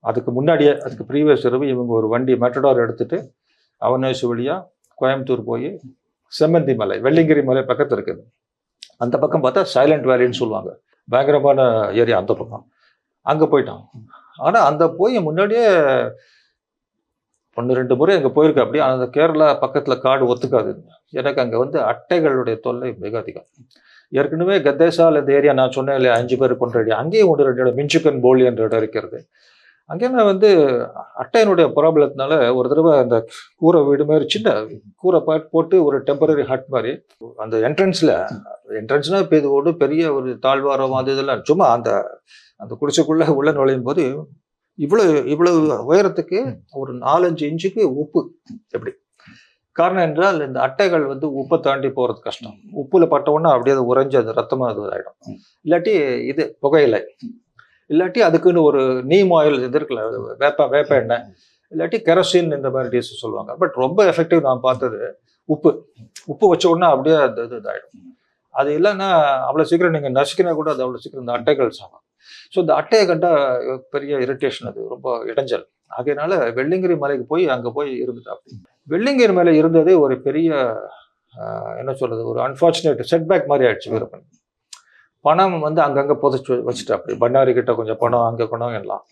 அதுக்கு ப்ரீவியஸ் இரவு இவங்க ஒரு வண்டி மெட்டடார் எடுத்துட்டு அவனேசு வழியாக கோயம்புத்தூர் போய் செம்மந்தி மலை, வெள்ளிங்கிரி மலை பக்கத்தில் இருக்குது. அந்த பக்கம் பார்த்தா சைலண்ட் வேலின்னு சொல்லுவாங்க, பயங்கரமான ஏரியா. அந்த பக்கம் அங்கே போயிட்டான். ஆனால் அந்த போய் முன்னாடியே 1-2 முறை அங்கே போயிருக்கேன். அப்படி அந்த கேரளா பக்கத்தில் காடு ஒத்துக்காது. எனக்கு அங்கே வந்து அட்டைகளுடைய தொல்லை மிக அதிகம். ஏற்கனவே கத்தேசால் இந்த ஏரியா நான் சொன்னேன் இல்லையா, 5 பேர் கொண்ட ஏரியா, அங்கேயும் 1-2 இடம், மின்சுக்கன் போலி என்ற இடம் இருக்கிறது. அங்கே நான் வந்து அட்டையினுடைய ப்ராப்ளத்தினால ஒரு தடவை அந்த கூரை வீடு மாதிரி சின்ன கூரை போட்டு ஒரு டெம்பரரி ஹட் மாதிரி அந்த என்ட்ரன்ஸ்னால் இப்போ இது ஒரு பெரிய ஒரு தாழ்வாரம் அது இதெல்லாம் சும்மா அந்த குடிசைக்குள்ளே உள்ள நுழையும் போது இவ்வளவு உயரத்துக்கு ஒரு 4-5 இன்ச்சுக்கு உப்பு. எப்படி காரணம் என்றால் இந்த அட்டைகள் வந்து உப்பை தாண்டி போகிறது கஷ்டம். உப்புல பட்ட உடனே அப்படியே அது உறைஞ்சி அது ரத்தமாக அது ஆகிடும். இல்லாட்டி இது புகையிலை, இல்லாட்டி அதுக்குன்னு ஒரு நீம் ஆயில் இது இருக்குல்ல, வேப்ப எண்ணெய், இல்லாட்டி கெரோசின், இந்த மாதிரி டீஸ் சொல்லுவாங்க. பட் ரொம்ப எஃபெக்டிவ் நான் பார்த்தது உப்பு வச்ச உடனே அப்படியே அது இதாகிடும். அது இல்லைன்னா அவ்வளோ சீக்கிரம் நீங்கள் நசுக்கினா கூட அது அவ்வளோ சீக்கிரம் இந்த அட்டைகள் சாகும். ஸோ இந்த அட்டையை கண்டா பெரிய இரிட்டேஷன், அது ரொம்ப இடைஞ்சல். ஆகையினால வெள்ளிங்கிரி மலைக்கு போய் அங்கே போய் இருந்துட்டா. அப்படி வெள்ளிங்கிரி மலை இருந்ததே ஒரு பெரிய என்ன சொல்றது, ஒரு அன்ஃபார்ச்சுனேட் செட்பேக் மாதிரி ஆயிடுச்சு. வீரப்பன் பணம் வந்து அங்கங்கே புதைச்சி வச்சுட்டா. அப்படி பண்ணாரி கிட்ட கொஞ்சம் பணம், அங்கே பணம் எல்லாம்,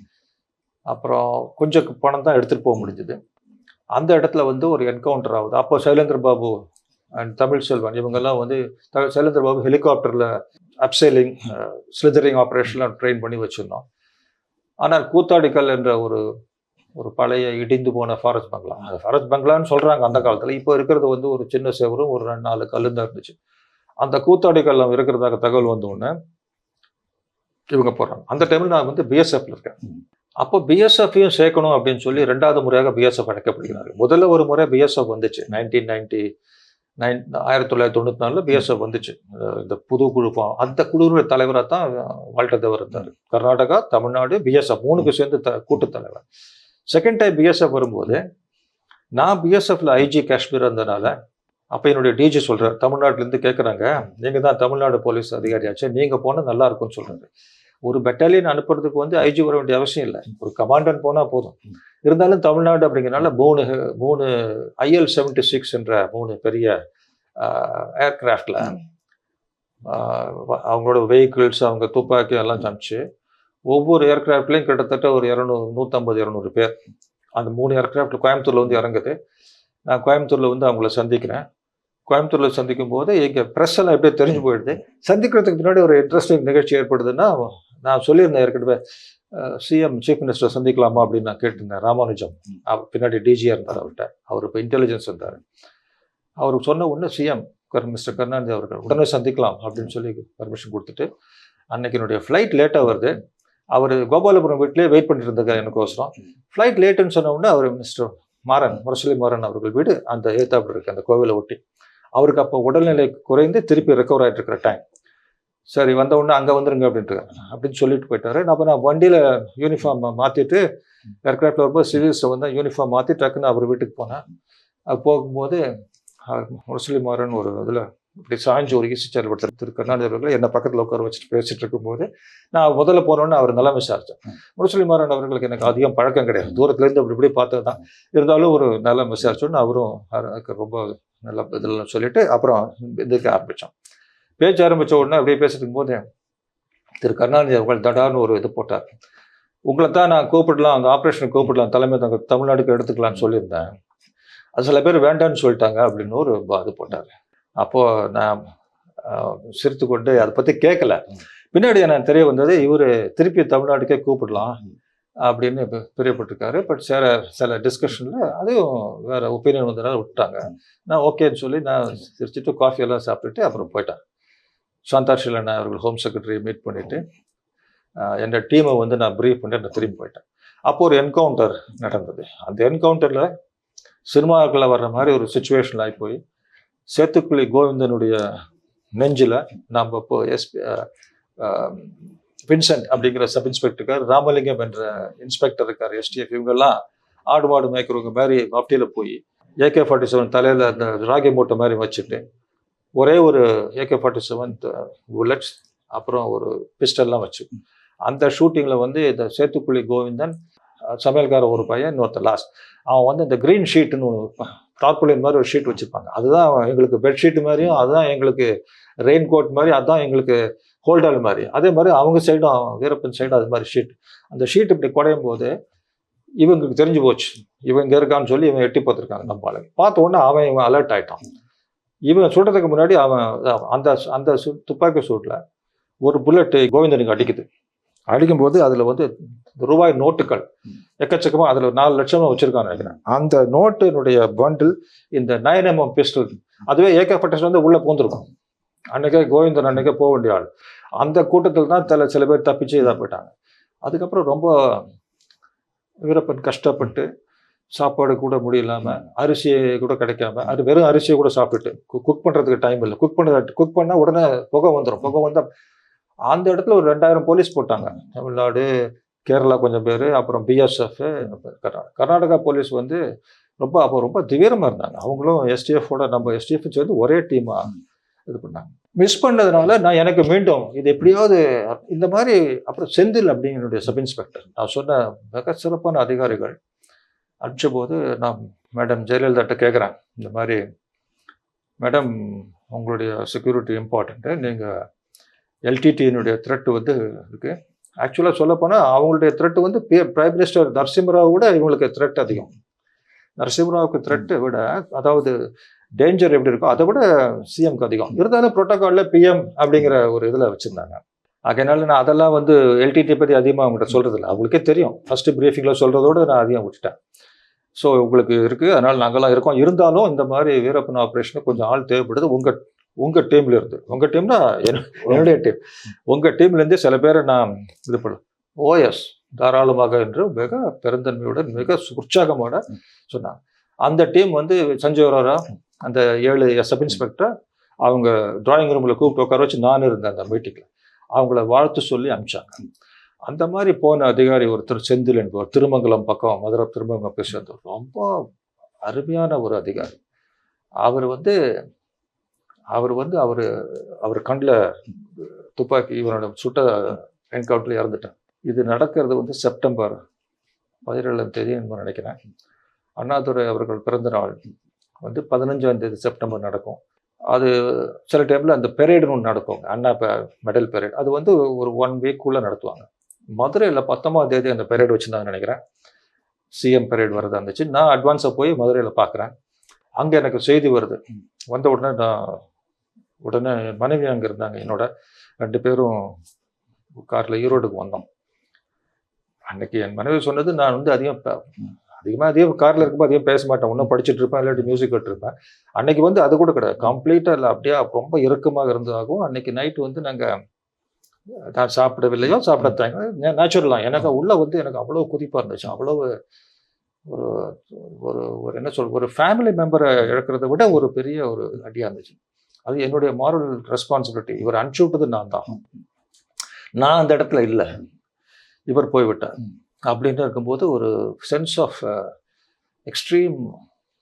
அப்புறம் கொஞ்சம் பணம் தான் எடுத்துகிட்டு போக முடிஞ்சுது. அந்த இடத்துல வந்து ஒரு என்கவுண்டர் ஆகுது. அப்போ சைலேந்திர பாபு அண்ட் தமிழ் செல்வன் இவங்கெல்லாம் வந்து சைலேந்திர பாபு ஹெலிகாப்டரில் அப்சைலிங் ஸ்லிதரிங் ஆப்ரேஷன்லாம் ட்ரெயின் பண்ணி வச்சுருந்தோம். ஆனால் கூத்தாடிக்கல் என்ற ஒரு பழைய இடிந்து போன ஃபாரஸ்ட் பங்களா, அது ஃபாரஸ்ட் பங்களான்னு சொல்கிறாங்க அந்த காலத்தில். இப்போ இருக்கிறது வந்து ஒரு சின்ன செவரும் ஒரு 4 கல்லும் தான் இருந்துச்சு. அந்த கூத்தாடிக்கல் இருக்கிறதாக தகவல் வந்த உடனே இவங்க போடுறாங்க. அந்த டைமில் நான் வந்து பிஎஸ்எஃப்ல இருக்கேன். அப்போ பிஎஸ்எஃப்பையும் சேர்க்கணும் அப்படின்னு சொல்லி 2வது முறையாக பிஎஸ்எஃப் அழைக்கப்படுகிறாரு. முதல்ல ஒரு முறை பிஎஸ்எஃப் வந்துச்சு 1994 பிஎஸ்எஃப் வந்துச்சு. இந்த புது குழுப்பம், அந்த குழுவுடைய தலைவராக தான் வால்டர் தேவர் இருந்தார். கர்நாடகா, தமிழ்நாடு, பிஎஸ்எஃப் 3க்கு சேர்ந்து கூட்டுத் தலைவர். செகண்ட் டைம் பிஎஸ்எஃப் வரும்போது நான் பிஎஸ்எஃப்ல ஐஜி காஷ்மீர் இருந்தனால அப்போ என்னுடைய டிஜி சொல்கிறார், தமிழ்நாட்டிலேருந்து கேட்குறாங்க, நீங்கள் தான் தமிழ்நாடு போலீஸ் அதிகாரியாச்சு, நீங்கள் போனால் நல்லா இருக்கும்னு சொல்கிறாரு. ஒரு பெட்டாலியன் அனுப்புறதுக்கு வந்து ஐஜி வர வேண்டிய அவசியம் இல்லை, ஒரு கமாண்டன்ட் போனால் போதும். இருந்தாலும் தமிழ்நாடு அப்படிங்கிறனால 3 IL-76 என்ற 3 பெரிய ஏர்கிராஃப்டில் அவங்களோட வெஹிக்கிள்ஸ், அவங்க துப்பாக்கி எல்லாம் சமைச்சு ஒவ்வொரு ஏர்கிராஃப்ட்லேயும் கிட்டத்தட்ட ஒரு 150-200 பேர். அந்த 3 ஏர்கிராஃப்ட் கோயம்புத்தூர்ல வந்து இறங்குது. நான் கோயம்புத்தூரில் வந்து அவங்கள சந்திக்கிறேன். கோயம்புத்தூரில் சந்திக்கும் போது எங்கள் ப்ரெஸ் எல்லாம் எப்படியே தெரிஞ்சு போயிடுது. சந்திக்கிறதுக்கு முன்னாடி ஒரு இன்ட்ரெஸ்டிங் நிகழ்ச்சி ஏற்படுதுன்னா, நான் சொல்லியிருந்தேன் ஏற்கனவே சிஎம் சீஃப் மினிஸ்டர் சந்திக்கலாமா அப்படின்னு நான் கேட்டிருந்தேன். ராமானுஜம் பின்னாடி டிஜியாக இருந்தார் அவர்கிட்ட. அவர் இப்போ இன்டெலிஜென்ஸ் இருந்தார். அவருக்கு சொன்ன உடனே சிஎம் மிஸ்டர் கருணாநிதி அவர்கள் உடனே சந்திக்கலாம் அப்படின்னு சொல்லி பர்மிஷன் கொடுத்துட்டு, அன்னைக்கு என்னுடைய ஃப்ளைட் லேட்டாக வருது. அவர் கோபாலபுரம் வீட்டிலே வெயிட் பண்ணிட்டு இருந்தாங்க எனக்கோசரம். ஃப்ளைட் லேட்டுன்னு சொன்ன உடனே அவர் மிஸ்டர் மாறன், முரசொலி மாறன் அவர்கள் வீடு அந்த ஏத்தாப்புல இருக்கு, அந்த கோவிலை ஒட்டி. அவருக்கு அப்போ உடல்நிலை குறைந்து திருப்பி ரெக்கவர் ஆகிட்டு இருக்கிற டைம். சரி, வந்த உடனே அங்கே வந்துருங்க அப்படின்னு சொல்லிட்டு போயிட்டாரு. நான் வண்டியில் யூனிஃபார்ம் மாற்றிட்டு ஏர்க்ராஃப்டில் வரும்போது சிவில்ஸை வந்து யூனிஃபார்ம் மாற்றி டக்குன்னு அவர் வீட்டுக்கு போனேன். அது போகும்போது முரசொலி மாறன் ஒரு இதில் இப்படி சாய்ஞ்சு ஒரு ஈசிச்சார் ஒருத்தர் திரு கருணாநிதி அவர்கள் என்னை பக்கத்தில் உட்கார வச்சுட்டு பேசிட்டு இருக்கும்போது நான் முதல்ல போனோன்னு அவர் நல்லா விசாரித்தேன். முரசொலி மாறன் அவர்களுக்கு எனக்கு அதிகம் பழக்கம் கிடையாது, தூரத்துலேருந்து அப்படி இப்படி பார்த்தது தான். இருந்தாலும் ஒரு நல்லா விசாரிச்சோன்னு அவரும் ரொம்ப நல்லா இதெல்லாம் சொல்லிட்டு அப்புறம் இதுக்கு ஆரம்பித்தோம். பேச்சு ஆரம்பித்த உடனே அப்படியே பேசிட்டு போது திரு கருணாநிதி அவர்கள் தடார்னு ஒரு இது போட்டார். உங்களை தான் நான் கூப்பிடலாம், அந்த ஆப்ரேஷன் கூப்பிடலாம், தலைமை தமிழ்நாடுக்கு எடுத்துக்கலாம்னு சொல்லியிருந்தேன். அது சில பேர் வேண்டான்னு சொல்லிட்டாங்க அப்படின்னு ஒரு இது போட்டார். அப்போது நான் சிரித்து கொண்டு அதை பற்றி கேட்கல. பின்னாடி எனக்கு தெரிய வந்தது இவர் திருப்பி தமிழ்நாட்டுக்கே கூப்பிடலாம் அப்படின்னு பிரியப்பட்டிருக்காரு. பட் சில டிஸ்கஷனில் அதுவும் வேறு ஒப்பீனியன் வந்ததுனால விட்டாங்க. நான் ஓகேன்னு சொல்லி நான் சிரிச்சுட்டு காஃபியெல்லாம் சாப்பிட்டுட்டு அப்புறம் போயிட்டேன். சாந்தா ஷீலன் அவர்கள் ஹோம் செக்ரட்டரியை மீட் பண்ணிவிட்டு என்னோட டீமை வந்து நான் ப்ரீஃப் பண்ணிட்டு நான் திரும்பி போயிட்டேன். அப்போது ஒரு என்கவுண்டர் நடந்தது. அந்த என்கவுண்டரில் சினிமாக்களில் வர்ற மாதிரி ஒரு சுச்சுவேஷன் ஆகி போய் சேத்துக்குழி கோவிந்தனுடைய நெஞ்சில் நாம் இப்போ வின்சென்ட் அப்படிங்கிற சப் இன்ஸ்பெக்டருக்கார், ராமலிங்கம் என்ற இன்ஸ்பெக்டர் இருக்கார் எஸ்டிஎஃப், இவங்கெல்லாம் ஆடு மாடு மேய்க்கிறவங்க மாதிரி மப்டியில் போய் AK-47 தலையில் அந்த ராகி மூட்டை மாதிரி வச்சுட்டு ஒரே ஒரு AK-47 புல்லட்ஸ் அப்புறம் ஒரு பிஸ்டல்லாம் வச்சு அந்த ஷூட்டிங்கில் வந்து இந்த சேத்துக்குழி கோவிந்தன், சமையல்கார ஒரு பையன், இன்னொருத்தர் லாஸ்ட், அவன் வந்து இந்த க்ரீன் ஷீட்டுன்னு டார்புலின் மாதிரி ஒரு ஷீட் வச்சுருப்பாங்க. அதுதான் எங்களுக்கு பெட்ஷீட் மாதிரியும், அதுதான் எங்களுக்கு ரெயின் கோட் மாதிரி, அதுதான் எங்களுக்கு ஹோல்டால் மாதிரி. அதே மாதிரி அவங்க சைடும் வீரப்பன் சைடும் அது மாதிரி ஷீட். அந்த ஷீட் இப்படி குடையும் போது இவங்களுக்கு தெரிஞ்சு போச்சு இவன் இங்கே இருக்கான்னு சொல்லி இவன் எட்டி பார்த்துருக்காங்க. நம்ம ஆளுங்க பார்த்த உடனே இவன் அலர்ட் ஆகிட்டான். இவன் சுடுறதுக்கு முன்னாடி அவன் அந்த துப்பாக்கி சூட்டில் ஒரு புல்லட்டு கோவிந்தனுக்கு அடிக்கும்போது அதில் வந்து ரூபாய் நோட்டுகள் எக்கச்சக்கமாக அதில் 4 லட்சமாக வச்சுருக்கான்னு நினைக்கிறேன். அந்த நோட்டினுடைய பண்டில் இந்த 9mm பிஸ்டல், அதுவே AK-47 வந்து உள்ளே பூந்துருக்கும். அன்றைக்கே கோவிந்தன் அன்றைக்கே போக வேண்டிய ஆள். அந்த கூட்டத்தில் தான் சில பேர் தப்பிச்சு இதாக போயிட்டாங்க. அதுக்கப்புறம் ரொம்ப வீரப்பன் கஷ்டப்பட்டு சாப்பாடு கூட முடியலாமல், அரிசியை கூட கிடைக்காம, அது வெறும் அரிசியை கூட சாப்பிட்டுட்டு குக் பண்ணுறதுக்கு டைம் இல்லை. குக் பண்ணால் உடனே புகை வந்துடும். புகை வந்தால் அந்த இடத்துல ஒரு 2000 போலீஸ் போட்டாங்க. தமிழ்நாடு, கேரளா கொஞ்சம் பேர், அப்புறம் BSF, கர்நாடகா போலீஸ் வந்து ரொம்ப தீவிரமாக இருந்தாங்க. அவங்களும் STF-ஓட நம்ம STF சேர்ந்து ஒரே டீமாக இது பண்ணாங்க. மிஸ் பண்ணதுனால நான் எனக்கு மீண்டும் இது எப்படியாவது இந்த மாதிரி. அப்புறம் செந்தில் அப்படிங்கிற சப் இன்ஸ்பெக்டர், நான் சொன்ன மிக சிறப்பான அதிகாரிகள் அடித்த போது நான் மேடம் ஜெயலலிதாட்ட கேட்குறேன், இந்த மாதிரி மேடம் உங்களுடைய செக்யூரிட்டி இம்பார்ட்டண்ட்டு, நீங்கள் LTTயினுடைய த்ரெட் வந்து இருக்குது. ஆக்சுவலாக சொல்லப்போனால் அவங்களுடைய த்ரெட் வந்து பிரைம் மினிஸ்டர் நரசிம்மராவ் விட இவங்களுக்கு த்ரெட் அதிகம். நரசிம்மராவுக்கு த்ரெட்டை விட, அதாவது டேஞ்சர் எப்படி இருக்கோ அதை விட சிஎம்க்கு அதிகம். இருந்தாலும் ப்ரோட்டோகாலில் PM அப்படிங்கிற ஒரு இதில் வச்சுருந்தாங்க. அதனால நான் அதெல்லாம் வந்து LTT பற்றி அதிகமாக அவங்கள்ட்ட சொல்கிறதில்ல. அவங்களுக்கே தெரியும். ஃபஸ்ட்டு ப்ரீஃபிங்கில் சொல்கிறதோடு நான் அதிகம் விட்டுட்டேன். ஸோ உங்களுக்கு இருக்குது, அதனால் நாங்கள்லாம் இருக்கோம். இருந்தாலும் இந்த மாதிரி வீரப்பன் ஆப்ரேஷனுக்கு கொஞ்சம் ஆள் தேவைப்படுது. உங்கள் டீம்ல இருந்து, உங்கள் டீம்னா என்னுடைய டீம், உங்கள் டீம்லேருந்தே சில பேரை நான் இது பண்ண OS தாராளமாக என்று மிக பெருந்தன்மையுடன் மிக உற்சாகமோட சொன்னாங்க. அந்த டீம் வந்து சஞ்சய் அரோரா, அந்த 7 சப் இன்ஸ்பெக்டர், அவங்க டிராயிங் ரூமில் கூப்பிட்டு உட்கார வச்சு நான் இருந்தேன் அந்த மீட்டிங்கில். அவங்கள வாழ்த்து சொல்லி அனுப்பிச்சாங்க. அந்த மாதிரி போன அதிகாரி ஒருத்தர் செந்தில் என்பவர், திருமங்கலம் பக்கம், மதுரை திருமங்கலம் பேசுறது ரொம்ப அருமையான ஒரு அதிகாரி. அவர் கண்ணில் துப்பாக்கி இவனோட சுட்ட என்கவுண்டரில் இறந்துட்டான். இது நடக்கிறது வந்து செப்டம்பர் 17ஆம் தேதி நினைக்கிறேன். அண்ணாதுரை அவர்கள் பிறந்த நாள் வந்து 15ஆம் தேதி செப்டம்பர் நடக்கும். அது சில டைமில் அந்த பெரேடுன்னு ஒன்று நடக்கும், அண்ணா மெடல் பெரேட். அது வந்து ஒரு 1 வீக்குள்ளே நடத்துவாங்க. மதுரையில் 19ஆம் தேதி அந்த பெரேடு வச்சுருந்தாங்கன்னு நினைக்கிறேன். சிஎம் பெரேட் வரதா இருந்துச்சு. நான் அட்வான்ஸாக போய் மதுரையில் பார்க்குறேன். அங்கே எனக்கு செய்தி வருது. வந்த உடனே உடனே மனைவி அங்கே இருந்தாங்க. என்னோட 2 பேரும் காரில் ஈரோடுக்கு வந்தோம். அன்னைக்கு என் மனைவி சொன்னது, நான் வந்து அதிகமாக காரில் இருக்கும்போது அதிகம் பேச மாட்டேன். ஒன்றும் படிச்சுட்டு இருப்பேன், இல்லாட்டி மியூசிக் கேட்டுருப்பேன். அன்னைக்கு வந்து அது கூட கிடையாது. கம்ப்ளீட்டாக இல்லை, அப்படியே ரொம்ப இறுக்கமாக இருந்ததாகவும். அன்னைக்கு நைட்டு வந்து நான் சாப்பிடவில்லையோ சாப்பிடத்தாங்க நேச்சுரலாம். எனக்கு உள்ள வந்து எனக்கு அவ்வளோ குதிப்பாக இருந்துச்சு. அவ்வளோ ஒரு ஒரு ஒரு என்ன ஒரு ஃபேமிலி மெம்பரை இழக்கிறத விட ஒரு பெரிய ஒரு அடியாக இருந்துச்சு. அது என்னுடைய மாரல் ரெஸ்பான்சிபிலிட்டி. இவர் அனுப்பிச்சு விட்டது நான் தான். நான் அந்த இடத்துல இல்லை, இவர் போய்விட்டார் அப்படின்னு இருக்கும்போது ஒரு சென்ஸ் ஆஃப் எக்ஸ்ட்ரீம்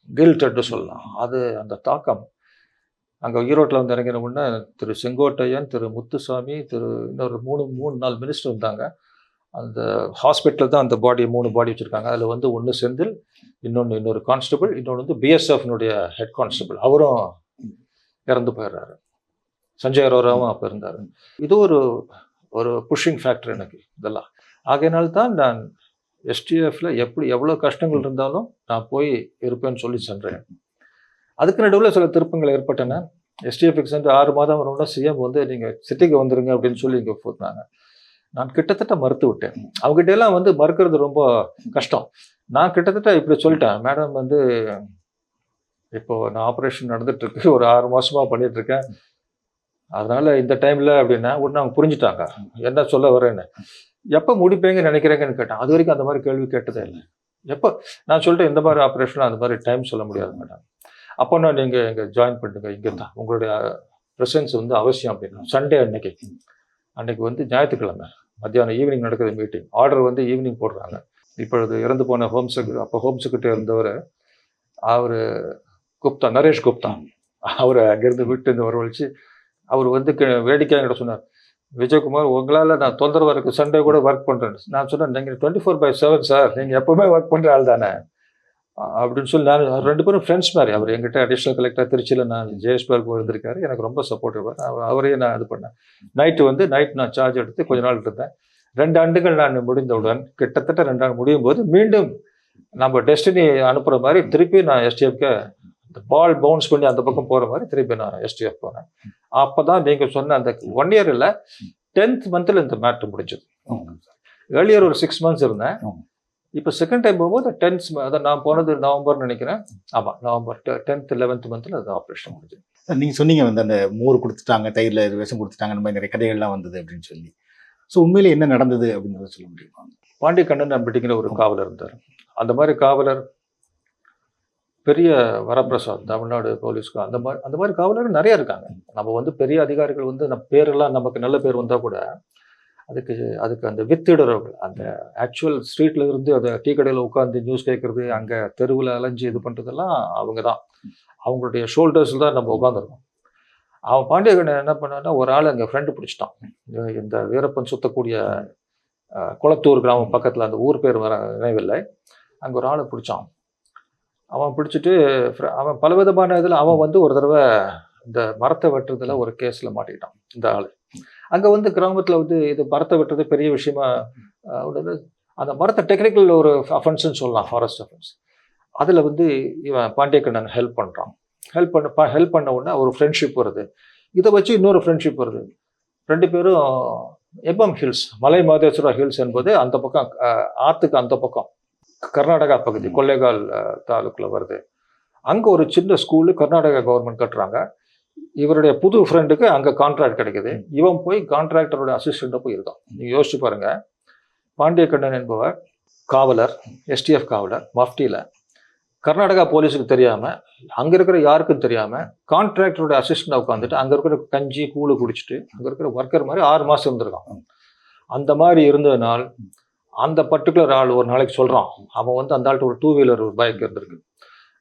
கில்ட் என்று சொல்லலாம். அது அந்த தாக்கம் அங்கே ஈரோட்டில் வந்து இறங்கின உடனே திரு செங்கோட்டையன், திரு முத்துசாமி, இன்னொரு 3-4 மினிஸ்டர் இருந்தாங்க. அந்த ஹாஸ்பிட்டலில் தான் அந்த 3 பாடி வச்சுருக்காங்க. அதில் வந்து ஒன்று செந்தில், இன்னொரு கான்ஸ்டபிள், இன்னொன்று வந்து பிஎஸ்எஃப்னுடைய ஹெட் கான்ஸ்டபிள், அவரும் இறந்து போயிடுறாரு. சஞ்சய் அரோராவும் அப்போ இருந்தார். இது ஒரு புஷிங் ஃபேக்டர் எனக்கு இதெல்லாம். ஆகையினால்தான் நான் எஸ்டிஎஃப்ல எவ்வளோ கஷ்டங்கள் இருந்தாலும் நான் போய் இருப்பேன்னு சொல்லி சென்றேன். அதுக்கு நடுவில் சில திருப்பங்கள் ஏற்பட்டன. எஸ்டிஎஃப்க்கு சென்று 6 மாதம் வரணும்னா சிஎம் வந்து நீங்கள் சிட்டிக்கு வந்துருங்க அப்படின்னு சொல்லி இங்கே போட்டாங்க. நான் கிட்டத்தட்ட மறுத்து விட்டேன். அவங்ககிட்ட எல்லாம் வந்து மறுக்கிறது ரொம்ப கஷ்டம். நான் கிட்டத்தட்ட இப்படி சொல்லிட்டேன், மேடம் வந்து இப்போ நான் ஆப்ரேஷன் நடந்துட்டு இருக்கு, ஒரு 6 மாசமா பண்ணிட்டு இருக்கேன், அதனால இந்த டைம்ல அப்படின்னா உடனே அவங்க புரிஞ்சுட்டாங்க என்ன சொல்ல வரேன்னு. எப்போ முடிப்பீங்கன்னு நினைக்கிறேங்கன்னு கேட்டேன். அது வரைக்கும் அந்த மாதிரி கேள்வி கேட்டதே இல்லை. எப்போ நான் சொல்லிட்டு இந்த மாதிரி ஆப்ரேஷன் அந்த மாதிரி டைம் சொல்ல முடியாது மேடம். அப்போ நான் நீங்கள் இங்கே ஜாயின் பண்ணுங்க, இங்கே தான் உங்களுடைய ப்ரெசன்ஸ் வந்து அவசியம் அப்படின்னா. சண்டே அன்னைக்கு வந்து ஞாயிற்றுக்கிழமை மத்தியானம் ஈவினிங் நடக்குது மீட்டிங். ஆர்டர் வந்து ஈவினிங் போடுறாங்க. இப்பொழுது இறந்து போன ஹோம் செக்ரட்டரி இருந்தவர் அவர் குப்தா, நரேஷ் குப்தா, அவரை அங்கேருந்து வீட்டிலேருந்து வரவழைச்சு அவர் வந்து வேடிக்கையாக சொன்னார், விஜயகுமார் உங்களால் நான் தொந்தரவாக இருக்குது, சண்டே கூட ஒர்க் பண்ணுறேன். நான் சொன்னேன், நீங்கள் 24/7 சார், நீங்கள் எப்போவுமே ஒர்க் பண்ணுற ஆள் தானே அப்படின்னு சொல்லி. நான் 2 பேரும் ஃப்ரெண்ட்ஸ் மாதிரி. அவர் எங்கிட்ட அடிஷ்னல் கலெக்டர் திருச்சியில் நான் ஜேஎஸ்பர்க் இருந்திருக்காரு, எனக்கு ரொம்ப சப்போர்ட்டிவார். அவரையே நான் இது பண்ணேன். நைட் நான் சார்ஜ் எடுத்து கொஞ்ச நாள் இருந்தேன். 2 ஆண்டுகள் நான் முடிந்தவுடன், கிட்டத்தட்ட 2 ஆண்டு முடியும் போது மீண்டும் நம்ம டெஸ்டினி அனுப்புகிற மாதிரி திருப்பி நான் எஸ்டிஎஃப்க்கு பால் பவுன்ஸ் பண்ணி அந்த பக்கம் போகிற மாதிரி திருப்பி நான் எஸ்டிஎஃப் போனேன். அப்போ தான் நீங்கள் சொன்ன அந்த 1 இயர் இல்லை, 10th மந்த்தில் இந்த மேட்ரு முடிஞ்சது. ஏர்லியர் ஒரு 6 months இருந்தேன். இப்போ செகண்ட் டைம் போகும்போது 10th, அதான் நான் போனது நவம்பர்னு நினைக்கிறேன். ஆமாம், நவம்பர் 10th 11th மந்த்தில் அது ஆப்ரேஷன் முடிஞ்சது.
நீங்கள் சொன்னீங்க வந்து அந்த மோர் கொடுத்துட்டாங்க, தயிரில் விஷம் கொடுத்துட்டாங்க, அந்த மாதிரி நிறைய கதைகள்லாம் வந்தது அப்படின்னு சொல்லி. ஸோ உண்மையிலே என்ன நடந்தது அப்படின்றத சொல்ல முடியுமா?
பாண்டியக்கண்ணன் அப்படிங்கிற ஒரு காவலர் இருந்தார். அந்த மாதிரி காவலர் பெரிய வரப்பிரசாத், தமிழ்நாடு போலீஸ்க்கு அந்த மாதிரி காவலர் நிறைய இருக்காங்க. நம்ம வந்து பெரிய அதிகாரிகள் வந்து நம்ம பேரெல்லாம் நமக்கு நல்ல பேர் வந்தால் கூட அதுக்கு அந்த வித்திடுறவர்கள், அந்த ஆக்சுவல் ஸ்ட்ரீட்ல இருந்து அந்த டீ கடையில் உட்காந்து நியூஸ் கேட்கறது, அங்கே தெருவில் அலைஞ்சு இது பண்ணுறதெல்லாம் அவங்க தான். அவங்களுடைய ஷோல்டர்ஸில் தான் நம்ம உட்காந்துருக்கோம். அவன் பாண்டியக்கண்ணன் என்ன பண்ணான்னா, ஒரு ஆள் அங்கே ஃப்ரெண்டு பிடிச்சிட்டான். இந்த வீரப்பன் சுற்றக்கூடிய குளத்தூர் கிராமம் பக்கத்தில், அந்த ஊர் பேர் வர நினைவில்லை, அங்கே ஒரு ஆளை பிடிச்சான். அவன் பிடிச்சிட்டு அவன் பலவிதமான இதில் அவன் வந்து ஒரு தடவை இந்த மரத்தை வெட்டுறதுல ஒரு கேஸில் மாட்டிக்கிட்டான் இந்த ஆள். அங்கே வந்து கிராமத்தில் வந்து இது மரத்தை வெட்டுறது பெரிய விஷயமா, அந்த மரத்தை டெக்னிக்கல் ஒரு அஃபென்ஸ்ன்னு சொல்லலாம், ஃபாரஸ்ட் அஃபென்ஸ். அதில் வந்து இவன் பாண்டியக்கண்ணன் ஹெல்ப் பண்ணுறான். ஹெல்ப் பண்ண உடனே ஒரு ஃப்ரெண்ட்ஷிப் வருது. இதை வச்சு இன்னொரு ஃப்ரெண்ட்ஷிப் வருது. 2 பேரும் எம்எம் ஹில்ஸ், மலை மாதேஸ்வரா ஹில்ஸ் என்பது அந்த பக்கம் ஆற்றுக்கு அந்த பக்கம் கர்நாடகா பகுதி, கொள்ளைகால் தாலுக்கில் வருது. அங்கே ஒரு சின்ன ஸ்கூலு கர்நாடகா கவர்மெண்ட் கட்டுறாங்க. இவருடைய புது ஃப்ரெண்டுக்கு அங்கே கான்ட்ராக்ட் கிடைக்குது. இவன் போய் கான்ட்ராக்டரோட அசிஸ்டண்ட்டாக போய் இருக்கான். நீங்கள் யோசிச்சு பாருங்க, பாண்டியக்கண்ணன் என்பவர் காவலர், எஸ்டிஎஃப் காவலர், மஃப்டியில், கர்நாடகா போலீஸுக்கு தெரியாமல், அங்கே இருக்கிற யாருக்கும் தெரியாமல் கான்ட்ராக்டரோட அசிஸ்டண்டாக உட்காந்துட்டு அங்கே இருக்கிற கஞ்சி கூழு குடிச்சிட்டு அங்கே இருக்கிற ஒர்க்கர் மாதிரி 6 மாதம் இருந்திருக்கான். அந்த மாதிரி இருந்ததுனால் அந்த பர்டிகுலர் ஆள் ஒரு நாளைக்கு சொல்கிறான், அவன் வந்து அந்த ஆள்கிட்ட ஒரு 2 வீலர் ஒரு பைக் இருந்திருக்கு.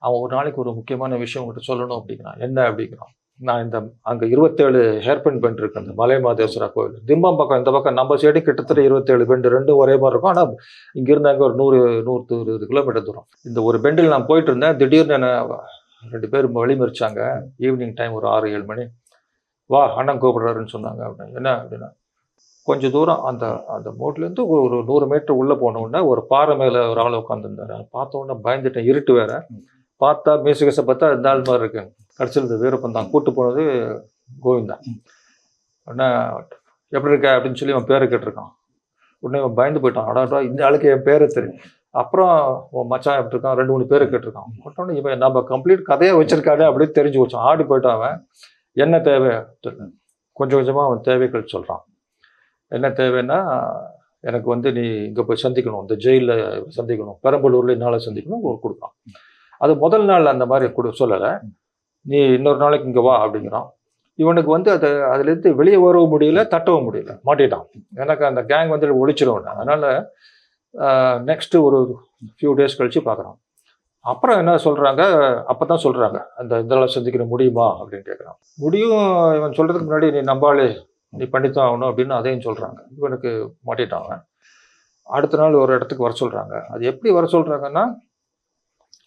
அவன் ஒரு நாளைக்கு ஒரு முக்கியமான விஷயம் உங்கள்கிட்ட சொல்லணும் அப்படிங்கிறான். என்ன அப்படிங்கிறான், நான் அங்கே 27 ஹேர்பின் பெண்ட் இருக்கு அந்த மலை மாதேஸ்வரா கோயில். திம்பம் பக்கம் இந்த பக்கம் நம்ம சைடு கிட்டத்தட்ட 27 பெண்டு, 2 ஒரே மாதிரி இருக்கும். ஆனால் இங்கே இருந்தாங்க ஒரு 100-120 கிலோமீட்டர் தூரம். இந்த ஒரு பெண்டில் நான் போயிட்டு இருந்தேன். திடீர்னு என்ன 2 பேர் வழிமறிச்சாங்க. ஈவினிங் டைம் ஒரு 6-7 மணி. வா அண்ணன் கூப்பிடுறாருன்னு சொன்னாங்க. அப்படின்னு என்ன அப்படின்னா, கொஞ்சம் தூரம் அந்த அந்த மோட்லேருந்து ஒரு 100 மீட்டர் உள்ளே போன உடனே ஒரு பாறை மேலே ஒரு ஆள் உட்காந்துருந்தாரு. பார்த்த உடனே பயந்துட்டேன். இருட்டு வேற. பார்த்தா மியூசிகஸை பார்த்தா இந்த ஆள் மாதிரி இருக்கு. கடைசியில் இந்த வீரப்பன் தான் கூட்டு போனது கோவிந்தா. உடனே எப்படி இருக்க அப்படின்னு சொல்லி அவன் பேரை கேட்டிருக்கான். உடனே அவன் பயந்து போயிட்டான். அடாடா இந்த ஆளுக்கு என் பேரை தெரியும். அப்புறம் உன் மச்சான் எப்படி இருக்கான் 2-3 பேரை கேட்டிருக்கான். உடனே இவன் நம்ம கம்ப்ளீட் கதையை வச்சிருக்காரு அப்படின்னு தெரிஞ்சு வச்சான். ஆடி போயிட்டான் அவன். என்ன தேவை கொஞ்சம் கொஞ்சமாக அவன் தேவைகள் சொல்கிறான். என்ன தேவைன்னா எனக்கு வந்து நீ இங்கே போய் சந்திக்கணும், இந்த ஜெயிலில் சந்திக்கணும், பெரம்பலூரில் நாளை சந்திக்கணும் கொடுக்குறான். அது முதல் நாள் அந்த மாதிரி சொல்லலை. நீ இன்னொரு நாளைக்கு இங்கே வா அப்படிங்கிறான். இவனுக்கு வந்து அதுலேருந்து வெளியே வரவும் முடியல, தட்டவும் முடியல, மாட்டிட்டான். எனக்கு அந்த கேங் வந்து ஒழிச்சிடும். அதனால் நெக்ஸ்ட்டு ஒரு ஃபியூ டேஸ் கழித்து பார்க்குறான். அப்புறம் என்ன சொல்கிறாங்க, அப்போ தான் சொல்கிறாங்க அந்த இதெல்லாம் சந்திக்கிற முடியுமா அப்படின்னு கேட்குறான். முடியும் இவன் சொல்கிறதுக்கு முன்னாடி நீ நம்பாலே நீ பண்ணித்தான் ஆகணும் அப்படின்னு அதையும் சொல்கிறாங்க. இவனுக்கு மாட்டிட்டாங்க. அடுத்த நாள் ஒரு இடத்துக்கு வர சொல்கிறாங்க. அது எப்படி வர சொல்கிறாங்கன்னா,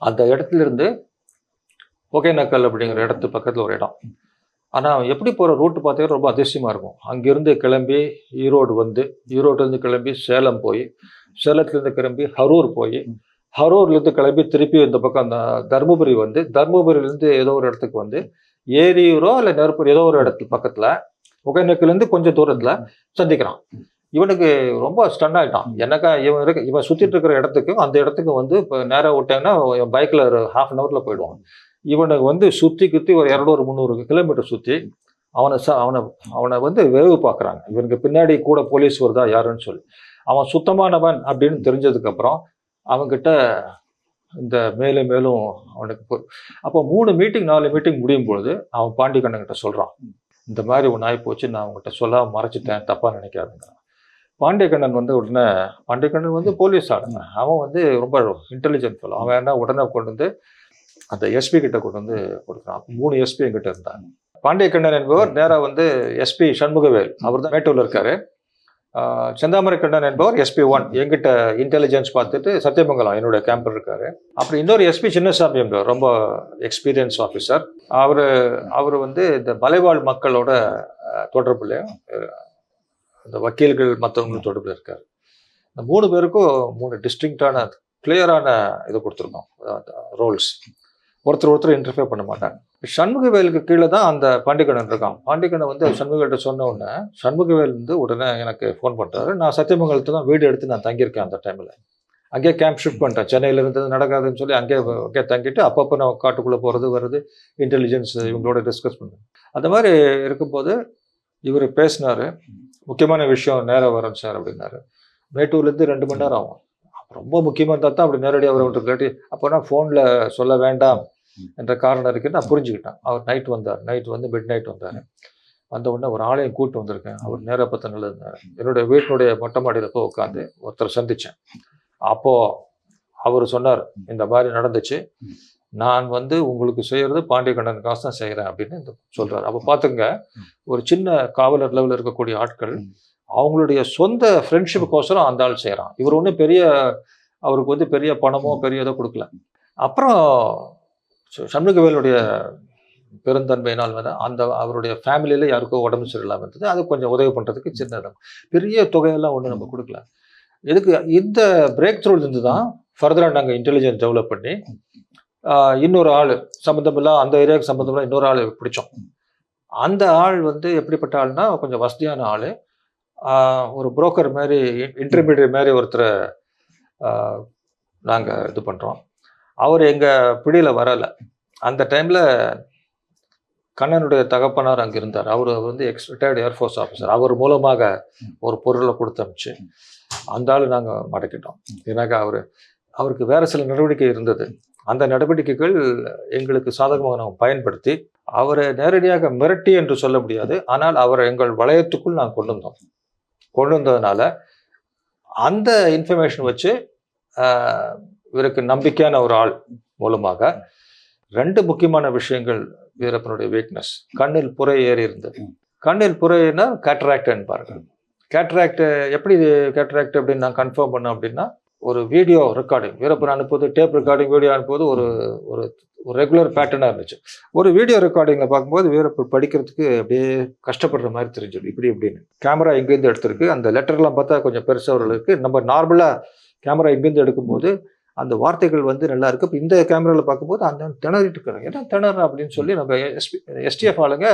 அந்த இடத்துல இருந்து ஒகேனக்கல் அப்படிங்கிற இடத்து பக்கத்தில் ஒரு இடம். ஆனால் அவன் எப்படி போகிற ரூட்டு பார்த்தீங்கன்னா ரொம்ப அதிசயமாக இருக்கும். அங்கேருந்து கிளம்பி ஈரோடு வந்து, ஈரோட்டிலேருந்து கிளம்பி சேலம் போய், சேலத்துலேருந்து கிளம்பி ஹரூர் போய், ஹரூர்லேருந்து கிளம்பி திருப்பி இந்த பக்கம் அந்த தருமபுரி வந்து, தருமபுரியிலேருந்து ஏதோ ஒரு இடத்துக்கு வந்து ஏரியூரோ இல்லை நெருப்பூர் ஏதோ ஒரு இடத்துக்கு பக்கத்தில் ஒகேனக்கல்லேருந்து கொஞ்சம் தூரத்தில் சந்திக்கிறான். இவனுக்கு ரொம்ப ஸ்டன் ஆகிட்டான். எனக்கா இவன் சுற்றிட்டு இருக்கிற இடத்துக்கும் அந்த இடத்துக்கு வந்து இப்போ நேராக விட்டாங்கன்னா பைக்கில் ஒரு ½ அன் ஹவரில் போயிடுவான். இவனுக்கு வந்து சுற்றி ஒரு 200-300 கிலோமீட்டர் சுற்றி அவனை வந்து வேவு பார்க்குறாங்க. இவனுக்கு பின்னாடி கூட போலீஸ் வருதா யாருன்னு சொல்லி. அவன் சுத்தமானவன் அப்படின்னு தெரிஞ்சதுக்கப்புறம் அவன்கிட்ட இந்த மேலும் மேலும் அவனுக்கு அப்போ 3 மீட்டிங் 4 மீட்டிங் முடியும் பொழுது அவன் பாண்டிக்கண்ணன்கிட்ட சொல்கிறான், இந்த மாதிரி ஒன்று ஆகி போச்சு, நான் அவங்ககிட்ட சொல்லாம மறைச்சிட்டேன், தப்பாக நினைக்காதுங்க. பாண்டியக்கண்ணன் வந்து உடனே பாண்டியக்கண்ணன் வந்து போலீஸ் ஆளுங்க. அவன் வந்து ரொம்ப இன்டெலிஜென்ட் ஃபெலோ. அவன் என்ன உடனே கொண்டு வந்து அந்த எஸ்பி கிட்ட கொண்டு வந்து கொடுக்குறான். 3 எஸ்பி என்கிட்ட இருந்தாங்க. பாண்டியக்கண்ணன் என்பவர் நேராக வந்து எஸ்பி சண்முகவேல், அவர் தான் மேட்டூரில் இருக்காரு. செந்தாமரை கண்ணன் என்பவர் SP1 என்கிட்ட இன்டெலிஜென்ஸ் பார்த்துட்டு சத்தியமங்கலம் என்னோட கேம்பர் இருக்காரு. அப்புறம் இன்னொரு எஸ்பி சின்னசாமி என்பவர் ரொம்ப எக்ஸ்பீரியன்ஸ் ஆஃபீஸர். அவர் வந்து இந்த மலைவாழ் மக்களோட தொடர்புல இந்த வக்கீல்கள் மற்றவங்களும் தொடர்பில் இருக்காரு. இந்த 3 பேருக்கும் 3 டிஸ்டிங்டான கிளியரான இது கொடுத்துருக்கோம் ரோல்ஸ். ஒருத்தர் இன்டர்ஃபியர் பண்ண மாட்டாங்க. சண்முகவேலுக்கு கீழே தான் அந்த பாண்டிக்கண்ணன் இருக்கான். பாண்டிக்கண்ணன் வந்து சண்முகவேல்கிட்ட சொன்ன உடனே சண்முகவேல் வந்து உடனே எனக்கு ஃபோன் பண்ணுறாரு. நான் சத்தியமங்கலத்தில் தான் வீடு எடுத்து நான் தங்கியிருக்கேன். அந்த டைமில் அங்கேயே கேம்ப் ஷிஃப்ட் பண்ணிட்டேன். சென்னையில் இருந்தது நடக்காதுன்னு சொல்லி அங்கேயே தங்கிட்டு அப்பப்போ நான் காட்டுக்குள்ளே போகிறது வருது, இன்டெலிஜென்ஸ் இவங்களோட டிஸ்கஸ் பண்ணுவேன். அந்த மாதிரி இருக்கும்போது இவர் பேசினார். முக்கியமான விஷயம் நேரம் வரேன் சார் அப்படின்னாரு. மேட்டூர்லேருந்து 2 மணி நேரம் ஆகும். ரொம்ப முக்கியமாக இருந்தால் தான் அப்படி நேரடியாக அவர் கேட்டு அப்போனா ஃபோனில் சொல்ல வேண்டாம் என்ற காரணம் இருக்குன்னு நான் புரிஞ்சுக்கிட்டேன். அவர் நைட் வந்து மிட் நைட் வந்தார். வந்த உடனே ஒரு ஆளையும் கூப்பிட்டு வந்திருக்கேன். அவர் நேராக பார்த்து நல்லா இருந்தார். என்னுடைய வீட்டினுடைய மொட்டை மாடியில் போய் உட்காந்து ஒருத்தர் சந்தித்தேன். அப்போது அவர் சொன்னார், இந்த மாதிரி நடந்துச்சு, நான் வந்து உங்களுக்கு செய்கிறது பாண்டியக்கண்ணன் காசு தான் செய்கிறேன் அப்படின்னு சொல்கிறார். அப்போ பார்த்துங்க, ஒரு சின்ன காவலர் லெவலில் இருக்கக்கூடிய ஆட்கள் அவங்களுடைய சொந்த ஃப்ரெண்ட்ஷிப்புக்கோசரம் அந்த ஆள் செய்கிறான். இவர் ஒன்றும் அவருக்கு வந்து பெரிய பணமோ பெரிய இதோ கொடுக்கல. அப்புறம் சண்முகவேலுடைய பெருந்தன்மையினால் வந்து அவருடைய ஃபேமிலியில் யாருக்கோ உடம்பு சரியில்லாமல் இருந்தது. அது கொஞ்சம் உதவி பண்ணுறதுக்கு சின்ன பெரிய தொகையெல்லாம் ஒன்றும் நம்ம கொடுக்கல. இதுக்கு இந்த பிரேக் த்ரூலேருந்து தான் ஃபர்தராக நாங்கள் இன்டெலிஜென்ஸ் டெவலப் பண்ணி இன்னொரு ஆள் சம்மந்தமில்லாம் அந்த ஏரியாவுக்கு சம்மந்தமில்லாம் இன்னொரு ஆள் பிடிச்சோம். அந்த ஆள் வந்து எப்படிப்பட்ட ஆள்னா கொஞ்சம் வசதியான ஆள். ஒரு புரோக்கர் மாதிரி இன்டர்மீடியட் மாதிரி ஒருத்தரை நாங்கள் இது பண்ணுறோம். அவர் எங்கள் பிடியில் வரலை. அந்த டைமில் கண்ணனுடைய தகப்பனார் அங்கே இருந்தார். அவர் வந்து ரிட்டையர்டு ஏர்ஃபோர்ஸ் ஆஃபீஸர். அவர் மூலமாக ஒரு பொருளை கொடுத்து அனுப்பிச்சு அந்த ஆள் நாங்கள் மடக்கிட்டோம். ஏன்னாக்கா அவருக்கு வேறு சில நடவடிக்கை இருந்தது. அந்த நடவடிக்கைகள் எங்களுக்கு சாதகமாக நாம் பயன்படுத்தி அவரை நேரடியாக மிரட்டி என்று சொல்ல முடியாது, ஆனால் அவரை எங்கள் வளையத்துக்குள் நாங்கள் கொண்டு வந்ததுனால அந்த இன்ஃபர்மேஷன் வச்சு இவருக்கு நம்பிக்கையான ஒரு ஆள் மூலமாக 2 முக்கியமான விஷயங்கள் வீரப்பனுடைய வீக்னஸ். கண்ணில் புரை ஏறி இருந்தது. கண்ணில் புரைனா கேட்ராக்ட் என்பார்கள். கேட்ராக்ட் எப்படி கேட்ராக்ட் அப்படின்னு நான் கன்ஃபார்ம் பண்ணேன் அப்படின்னா, ஒரு வீடியோ ரெக்கார்டிங் வீரப்பன் அனுப்புவது, டேப் ரெக்கார்டிங் வீடியோ அனுப்புவது ஒரு ரெகுலர் பேட்டர்னாக இருந்துச்சு. ஒரு வீடியோ ரெக்கார்டிங்கில் பார்க்கும்போது வீரப்பன் படிக்கிறதுக்கு அப்படியே கஷ்டப்படுற மாதிரி தெரிஞ்சது. இப்படின்னு கேமரா எங்கேருந்து எடுத்திருக்கு, அந்த லெட்டர்லாம் பார்த்தா கொஞ்சம் பெருசாக இருக்கு. நம்ம நார்மலாக கேமரா எங்கேருந்து எடுக்கும்போது அந்த வார்த்தைகள் வந்து நல்லா இருக்கு. இப்போ இந்த கேமராவில் பார்க்கும்போது அந்த திணறிட்டு இருக்கிறாங்க. என்ன திணற அப்படின்னு சொல்லி நம்ம எஸ்டிஎஃப் ஆளுங்க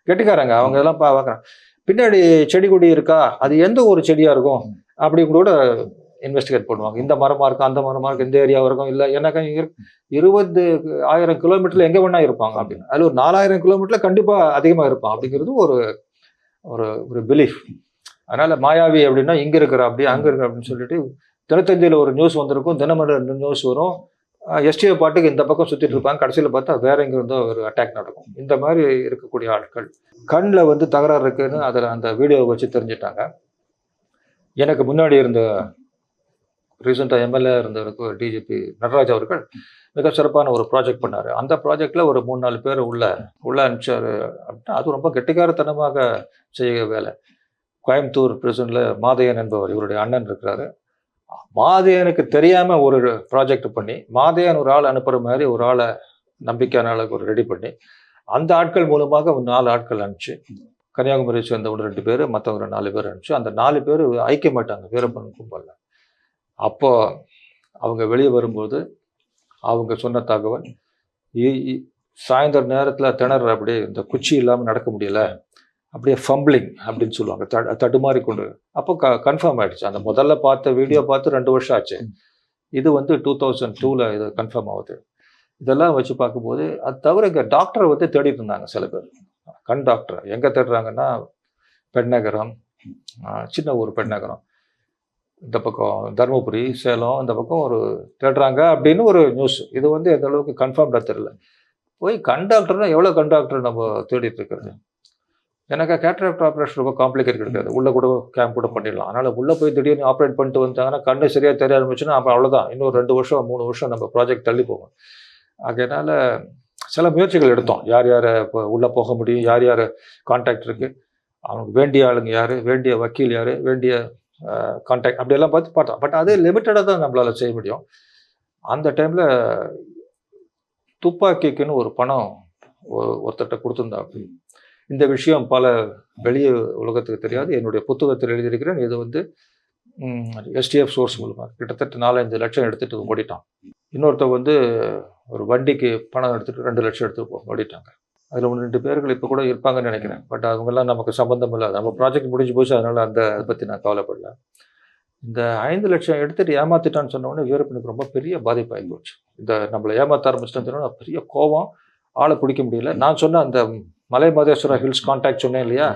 கெட்டிக்காரங்க அவங்க எல்லாம் பார்க்குறாங்க. பின்னாடி செடி கொடி இருக்கா, அது எந்த ஒரு செடியா இருக்கும் அப்படின்னு கூட இன்வெஸ்டிகேட் பண்ணுவாங்க. இந்த மரமா இருக்கும், அந்த மரமா இருக்கு, இந்த ஏரியாவா இருக்கும், இல்லை எனக்கு 20,000 கிலோமீட்டர்ல எங்க வேணா இருப்பாங்க அப்படின்னு. அதுல ஒரு 4,000 கிலோமீட்டர்ல கண்டிப்பா அதிகமா இருப்பான் அப்படிங்கிறது ஒரு ஒரு ஒரு பிலீஃப். அதனால மாயாவி அப்படின்னா இங்க இருக்கிற அப்படி அங்க இருக்கிற அப்படின்னு சொல்லிட்டு தினத்தந்தியில ஒரு நியூஸ் வந்திருக்கும், தினமலர் நியூஸ் வரும், எஸ்டிஎஃப் பாட்டுக்கு இந்த பக்கம் சுத்திட்டு இருப்பாங்க, கடைசியில் பார்த்தா வேற எங்க இருந்தோ ஒரு அட்டாக் நடக்கும். இந்த மாதிரி இருக்கக்கூடிய ஆட்கள் கண்ணில் வந்து தகராறு இருக்குன்னு அதில் அந்த வீடியோவை வச்சு தெரிஞ்சுட்டாங்க. எனக்கு முன்னாடி இருந்த ரீசெண்டாக எம்எல்ஏ இருந்தவருக்கு டிஜிபி நடராஜ் அவர்கள் மிக சிறப்பான ஒரு ப்ராஜெக்ட் பண்ணார். அந்த ப்ராஜெக்டில் ஒரு 3-4 பேர் உள்ள அனுப்பிச்சார் அப்படின்னா அது ரொம்ப கெட்டிக்காரத்தனமாக செய்ய வேலை. கோயம்புத்தூர் பிரிசனில் மாதையன் என்பவர், இவருடைய அண்ணன் இருக்கிறாரு. மாதையனுக்கு தெரியாமல் ஒரு ப்ராஜெக்ட் பண்ணி மாதையன் ஒரு ஆள் அனுப்புகிற மாதிரி ஒரு ஆளை நம்பிக்கையான ஆளுக்கு ஒரு ரெடி பண்ணி அந்த ஆட்கள் மூலமாக 4 ஆட்கள் அனுப்பிச்சு கன்னியாகுமரியை சேர்ந்த 1-2 பேர், மற்றவங்க 4 பேர் அனுப்பிச்சு அந்த 4 பேர் ஐக்கிய மாட்டாங்க வீரப்பன் கும்பல்ல. அப்போ அவங்க வெளியே வரும்போது அவங்க சொன்ன தகவல், சாயந்தர நேரத்தில் திணற அப்படியே இந்த குச்சி இல்லாமல் நடக்க முடியல, அப்படியே ஃபம்பிளிங் அப்படின்னு சொல்லுவாங்க, தடுமாறி கொண்டு. அப்போ கன்ஃபார்ம் ஆயிடுச்சு. அந்த முதல்ல பார்த்த வீடியோ பார்த்து 2 வருஷம் ஆச்சு. இது வந்து 2002 இது கன்ஃபார்ம் ஆகுது. இதெல்லாம் வச்சு பார்க்கும்போது அது தவிர இங்கே டாக்டரை வந்து தேடிட்டு இருந்தாங்க சில பேர். கண் டாக்டர் எங்கே தேடுறாங்கன்னா பெண்ணகரம், சின்ன ஊர் பெண்ணகரம், இந்த பக்கம் தருமபுரி, சேலம், இந்த பக்கம் ஒரு தேடுறாங்க அப்படின்னு ஒரு நியூஸ். இது வந்து எந்த அளவுக்கு கன்ஃபார்ம்டாக தெரியல. போய் கண் டாக்டர்னா எவ்வளோ கண் டாக்டர் நம்ம தேடிட்டு இருக்கிறது. எனக்கு கேட்ராக்ட் ஆப்ரேஷன் ரொம்ப காம்ப்ளிகேட் கிடையாது, உள்ளே கூட கேம்ப் கூட பண்ணிடலாம். அதனால் உள்ளே போய் திடீர்னு ஆப்ரேட் பண்ணிட்டு வந்தாங்கன்னா கண்ணு சரியாக தெரிய ஆரம்பிச்சுன்னா அப்போ அவ்வளோதான், இன்னும் 2 வருஷம் 3 வருஷம் நம்ம ப்ராஜெக்ட் தள்ளி போகும். அதனால் சில முயற்சிகள் எடுத்தோம், யார் யாரை இப்போ உள்ளே போக முடியும், யார் யார் கான்டாக்ட் இருக்குது, அவனுக்கு வேண்டிய ஆளுங்க யார், வேண்டிய வக்கீல் யார், வேண்டிய கான்டாக்ட் அப்படியெல்லாம் பார்த்தோம். பட் அது லிமிட்டடாக தான் நம்மளால் செய்ய முடியும். அந்த டைமில் துப்பாக்கிக்குன்னு ஒரு பணம் ஒருத்தட்ட கொடுத்துருந்தா. இந்த விஷயம் பல வெளியே உலகத்துக்கு தெரியாது. என்னுடைய புத்தகத்தில் எழுதியிருக்கிறேன். இது வந்து எஸ்டிஎஃப் சோர்ஸ் மூலமாக கிட்டத்தட்ட 4-5 லட்சம் எடுத்துகிட்டு ஓடிட்டான். இன்னொருத்தர் வந்து ஒரு வண்டிக்கு பணம் எடுத்துகிட்டு 2 லட்சம் எடுத்துகிட்டு ஓடிட்டாங்க. அதில் 1-2 பேர்கள் இப்போ கூட இருப்பாங்கன்னு நினைக்கிறேன். பட் அவங்கெல்லாம் நமக்கு சம்மந்தம் இல்லை, நம்ம ப்ராஜெக்ட் முடிஞ்சு போச்சு, அதனால் அதை பற்றி நான் கவலைப்படல. இந்த 5 லட்சம் எடுத்துகிட்டு ஏமாத்திட்டான்னு சொன்னோடனே வீரப்பனுக்கு ரொம்ப பெரிய பாதிப்பாகி போச்சு. இந்த நம்மளை ஏமாற்ற ஆரம்பிச்சிட்டேன்னு சொன்னா பெரிய கோபம், ஆளை பிடிக்க முடியல. நான் சொன்ன அந்த மலை மதேஸ்வரா ஹில்ஸ் கான்டாக்ட் சொன்னேன் இல்லையா,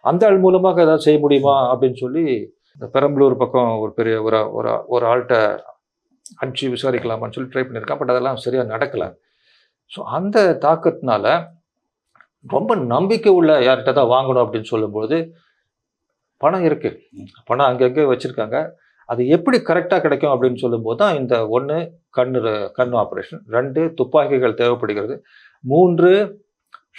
அந்த ஆள் மூலமாக ஏதாவது செய்ய முடியுமா அப்படின்னு சொல்லி இந்த பெரம்பலூர் பக்கம் ஒரு பெரிய ஒரு ஆள்கிட்ட அனுப்பிச்சு விசாரிக்கலாமான்னு சொல்லி ட்ரை பண்ணியிருக்கான். பட் அதெல்லாம் சரியாக நடக்கலை. ஸோ அந்த தாக்கத்தினால ரொம்ப நம்பிக்கை உள்ள யார்கிட்ட தான் வாங்கணும் அப்படின்னு சொல்லும்போது பணம் இருக்குது, பணம் அங்கங்கே வச்சுருக்காங்க, அது எப்படி கரெக்டாக கிடைக்கும் அப்படின்னு சொல்லும்போது தான் இந்த 1 கண் ஆப்ரேஷன், 2 துப்பாக்கிகள் தேவைப்படுகிறது, 3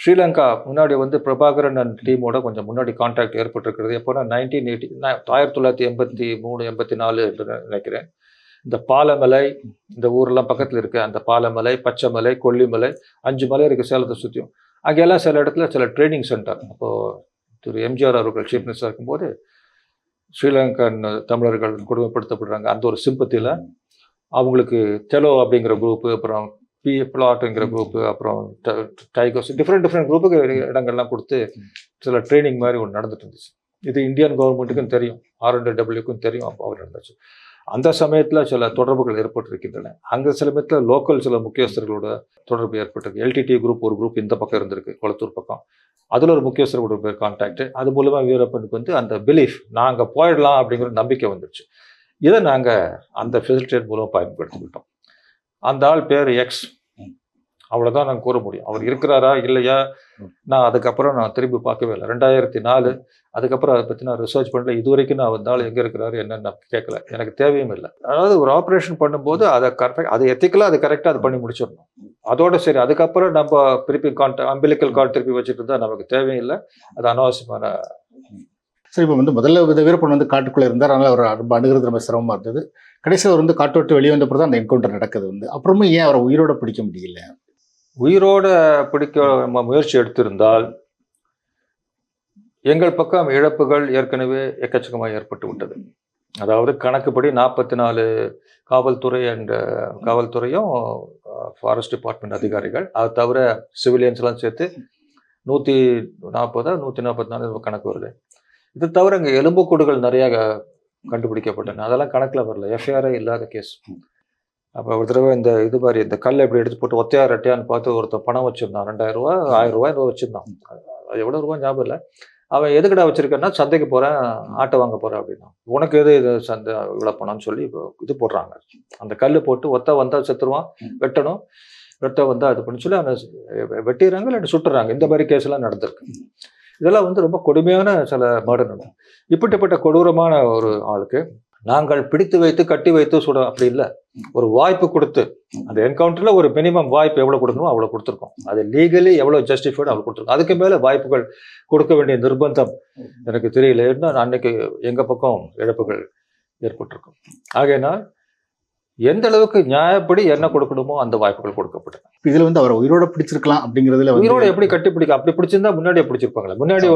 ஸ்ரீலங்கா முன்னாடி வந்து பிரபாகரன் அண்ட் டீமோட கொஞ்சம் முன்னாடி கான்டாக்ட் ஏற்பட்டிருக்கிறது. எப்போனா 1983-84 என்று நினைக்கிறேன். இந்த பாலமலை, இந்த ஊரெல்லாம் பக்கத்தில் இருக்குது, அந்த பாலமலை, பச்சைமலை, கொல்லிமலை, 5 மலை இருக்குது சேலத்தை சுற்றியும். அங்கெல்லாம் சில இடத்துல சில ட்ரைனிங் சென்டர். அப்போது திரு எம்ஜிஆர் அவர்கள் சீஃப் மினிஸ்டர் இருக்கும்போது ஸ்ரீலங்கன் தமிழர்கள் கொடுமைப்படுத்தப்படுறாங்க. அந்த ஒரு சிம்பத்தியில் அவங்களுக்கு டெலோ அப்படிங்கிற குரூப்பு, அப்புறம் பிளாட்டுங்கிற குரூப்பு, அப்புறம் டைகர்ஸ், டிஃப்ரெண்ட் குரூப்புக்கு இடங்கள்லாம் கொடுத்து சில ட்ரைனிங் மாதிரி ஒன்று நடந்துட்டு இருந்துச்சு. இது இந்தியன் கவர்மெண்ட்டுக்கும் தெரியும், RNWக்கும் தெரியும். அப்போ அவர் நடந்துச்சு. அந்த சமயத்தில் சில தொடர்புகள் ஏற்பட்டிருக்கின்றன. அங்கே சில சமயத்தில் லோக்கல் சில முக்கியஸ்தர்களோட தொடர்பு ஏற்பட்டிருக்கு. LTT குரூப் ஒரு குரூப் இந்த பக்கம் இருந்திருக்கு, கொளத்தூர் பக்கம். அதில் ஒரு முக்கியஸ்தரோட பேர் கான்டாக்ட். அது மூலமாக வீரப்பனுக்கு வந்து அந்த பிலீஃப், நாங்கள் போயிடலாம் அப்படிங்கிற நம்பிக்கை வந்துடுச்சு. இதை நாங்கள் அந்த ஃபெசிலிட்டேட் மூலம் பயன்படுத்திக்கிட்டோம். அந்த ஆள் பேர் எக்ஸ், அவ்வளோதான் நாங்கள் கூற முடியும். அவர் இருக்கிறாரா இல்லையா நான் அதுக்கப்புறம் திரும்பி பார்க்கவே இல்லை. 2004 அதுக்கப்புறம் அதை பற்றி நான் ரிசர்ச் பண்ணல. இது வரைக்கும் நான் அந்த ஆள் எங்கே இருக்கிறாரு என்னன்னு நான் கேட்கல, எனக்கு தேவையும் இல்லை. அதாவது ஒரு ஆப்ரேஷன் பண்ணும்போது அதை கரெக்டாக, அது எத்திக்கலாக, அது கரெக்டாக அதை பண்ணி முடிச்சிடணும். அதோட சரி, அதுக்கப்புறம் நம்ம திருப்பி அம்பிலிக்கல் கார்டு திருப்பி வச்சுட்டு இருந்தால் நமக்கு தேவையில்லை, அது அனாவசியமான.
சரி, இப்போ வந்து முதல்ல வீரப்பன் வந்து காட்டுக்குள்ளே இருந்தார், அதனால் அவர் அணுகிறது ரொம்ப சிரமமாக இருந்தது. கடைசியில் அவர் வந்து காட்டு விட்டு வெளியே வந்த பிறகு தான் அந்த என்கவுண்டர் நடக்குது. வந்து அப்புறமும் ஏன் அவரை உயிரோட பிடிக்க முடியல?
உயிரோட பிடிக்க முயற்சி எடுத்திருந்தால் எங்கள் பக்கம் இழப்புகள் ஏற்கனவே எக்கச்சக்கமாக ஏற்பட்டு விட்டது. அதாவது கணக்குப்படி 44 காவல்துறை அண்ட் காவல்துறையும் ஃபாரஸ்ட் டிபார்ட்மெண்ட் அதிகாரிகள், அது தவிர சிவிலியன்ஸ் எல்லாம் சேர்த்து 140 144 கணக்கு வருது. இது தவிர இங்கே எலும்புக்கூடுகள் நிறைய கண்டுபிடிக்கப்பட்டன, அதெல்லாம் கணக்கில் வரல, எஃப்ஐஆரே இல்லாத கேஸ். அப்போ ஒரு தடவை இந்த மாதிரி இந்த கல்லை எப்படி எடுத்து போட்டு ஒத்தையா ரெட்டையான்னு பார்த்து ஒருத்தர் பணம் வச்சிருந்தான், 2000 ரூபா 1000 ரூபாய் வச்சிருந்தான், அது எவ்வளோ ரூபா ஞாபகம் இல்லை. அவன் எதுக்கடா வச்சிருக்கேன்னா சந்தைக்கு போகிறேன் ஆட்டை வாங்க போகிறேன் அப்படின்னா, உனக்கு எது இது சந்தை இவ்வளோ பணம்னு சொல்லி இது போடுறாங்க. அந்த கல் போட்டு ஒத்த வந்தால் செத்துருவான், வெட்டணும், வெட்ட வந்தால் அது பண்ணி சொல்லி அவனை வெட்டிடுறாங்க, இல்லாட்டி சுட்டுறாங்க. இந்த மாதிரி கேஸ் எல்லாம் நடந்திருக்கு. இதெல்லாம் ரொம்ப கொடுமையான சில மர்டர் நடக்கும். இப்படிப்பட்ட கொடூரமான ஒரு ஆளுக்கு நாங்கள் பிடித்து வைத்து கட்டி வைத்து சுட அப்படி இல்லை, ஒரு வாய்ப்பு கொடுத்து அந்த என்கவுண்டர்ல ஒரு மினிமம் வாய்ப்பு எவ்வளவு கொடுக்கணுமோ அவ்வளவு கொடுத்துருக்கோம். அது லீகலி எவ்வளவு ஜஸ்டிஃபைடு அவ்வளவு கொடுத்துருக்கோம். அதுக்கு மேல வாய்ப்புகள் கொடுக்க வேண்டிய நிர்பந்தம் எனக்கு தெரியல. ஏன்னா அன்னைக்கு எங்க பக்கம் இழப்புகள் ஏற்பட்டிருக்கும். ஆகையினால் எந்த அளவுக்கு நியாயப்படி என்ன கொடுக்கணுமோ அந்த வாய்ப்புகள் கொடுக்கப்பட்டது.
இதுல அவரை உயிரோட பிடிச்சிருக்கலாம் அப்படிங்கிறதுல
உயிரோட எப்படி கட்டி பிடிக்க, அப்படி பிடிச்சிருந்தா முன்னாடியே பிடிச்சிருப்பாங்களே. முன்னாடி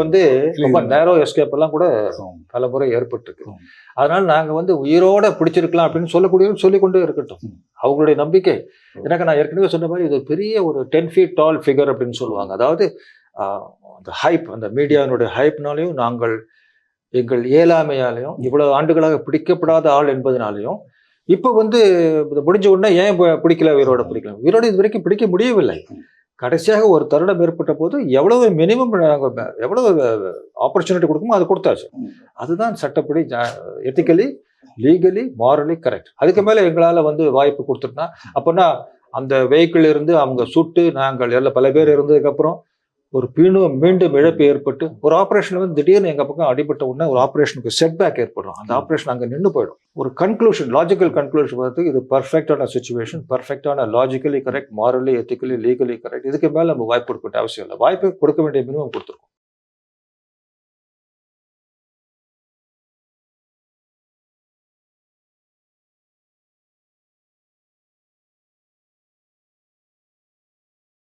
ரொம்ப நேரோ எஸ்கேப் எல்லாம் கூட பல முறை ஏற்பட்டிருக்கு. அதனால நாங்க உயிரோட பிடிச்சிருக்கலாம் அப்படின்னு சொல்லிக்கொண்டே இருக்கட்டும், அவங்களுடைய நம்பிக்கை. எனக்கு நான் ஏற்கனவே சொன்ன மாதிரி இது பெரிய ஒரு 10 feet tall ஃபிகர் அப்படின்னு சொல்லுவாங்க. அதாவது அந்த ஹைப், அந்த மீடியாவினுடைய ஹைப்னாலையும் நாங்கள் எங்கள் இயலாமையாலையும் இவ்வளவு ஆண்டுகளாக பிடிக்கப்படாத ஆள் என்பதனாலையும் இப்போ முடிஞ்ச உடனே ஏன் பிடிக்கல, உயிரோட பிடிக்கல, உயிரோட இது வரைக்கும் பிடிக்க முடியவில்லை. கடைசியாக ஒரு தருணம் ஏற்பட்ட போது எவ்வளவு மினிமம் நாங்கள் எவ்வளவு ஆப்பர்ச்சுனிட்டி கொடுக்குமோ அது கொடுத்தாச்சு. அதுதான் சட்டப்படி எத்திக்கலி லீகலி மாரலி கரெக்ட். அதுக்கு மேலே எங்களால் வாய்ப்பு கொடுத்துட்டோம்னா அப்போனா அந்த வெஹிக்கிள் இருந்து அவங்க சுட்டு நாங்கள் எல்லாம் பல பேர் இருந்ததுக்கப்புறம் ஒரு மீண்டும் இழப்பு ஏற்பட்டு ஒரு ஆப்ரேஷன் திடீர்னு எங்கள் பக்கம் அடிபட்ட உடனே ஒரு ஆப்ரேஷனுக்கு செட்பேக் ஏற்படும். அந்த ஆப்ரேஷன் அங்கே நின்று போயிடும். ஒரு கன்க்ளூஷன், லாஜிக்கல் கன்க்ளூஷன் பார்த்து இது பர்ஃபெக்டான சுச்சுவேஷன், பர்ஃபெக்டான logically correct, morally ethically legally correct. இதுக்கு மேலே நம்ம வாய்ப்பு கொடுக்க வேண்டிய அவசியம் இல்லை. வாய்ப்பு கொடுக்க வேண்டிய மினிமம் கொடுத்துருக்கோம்.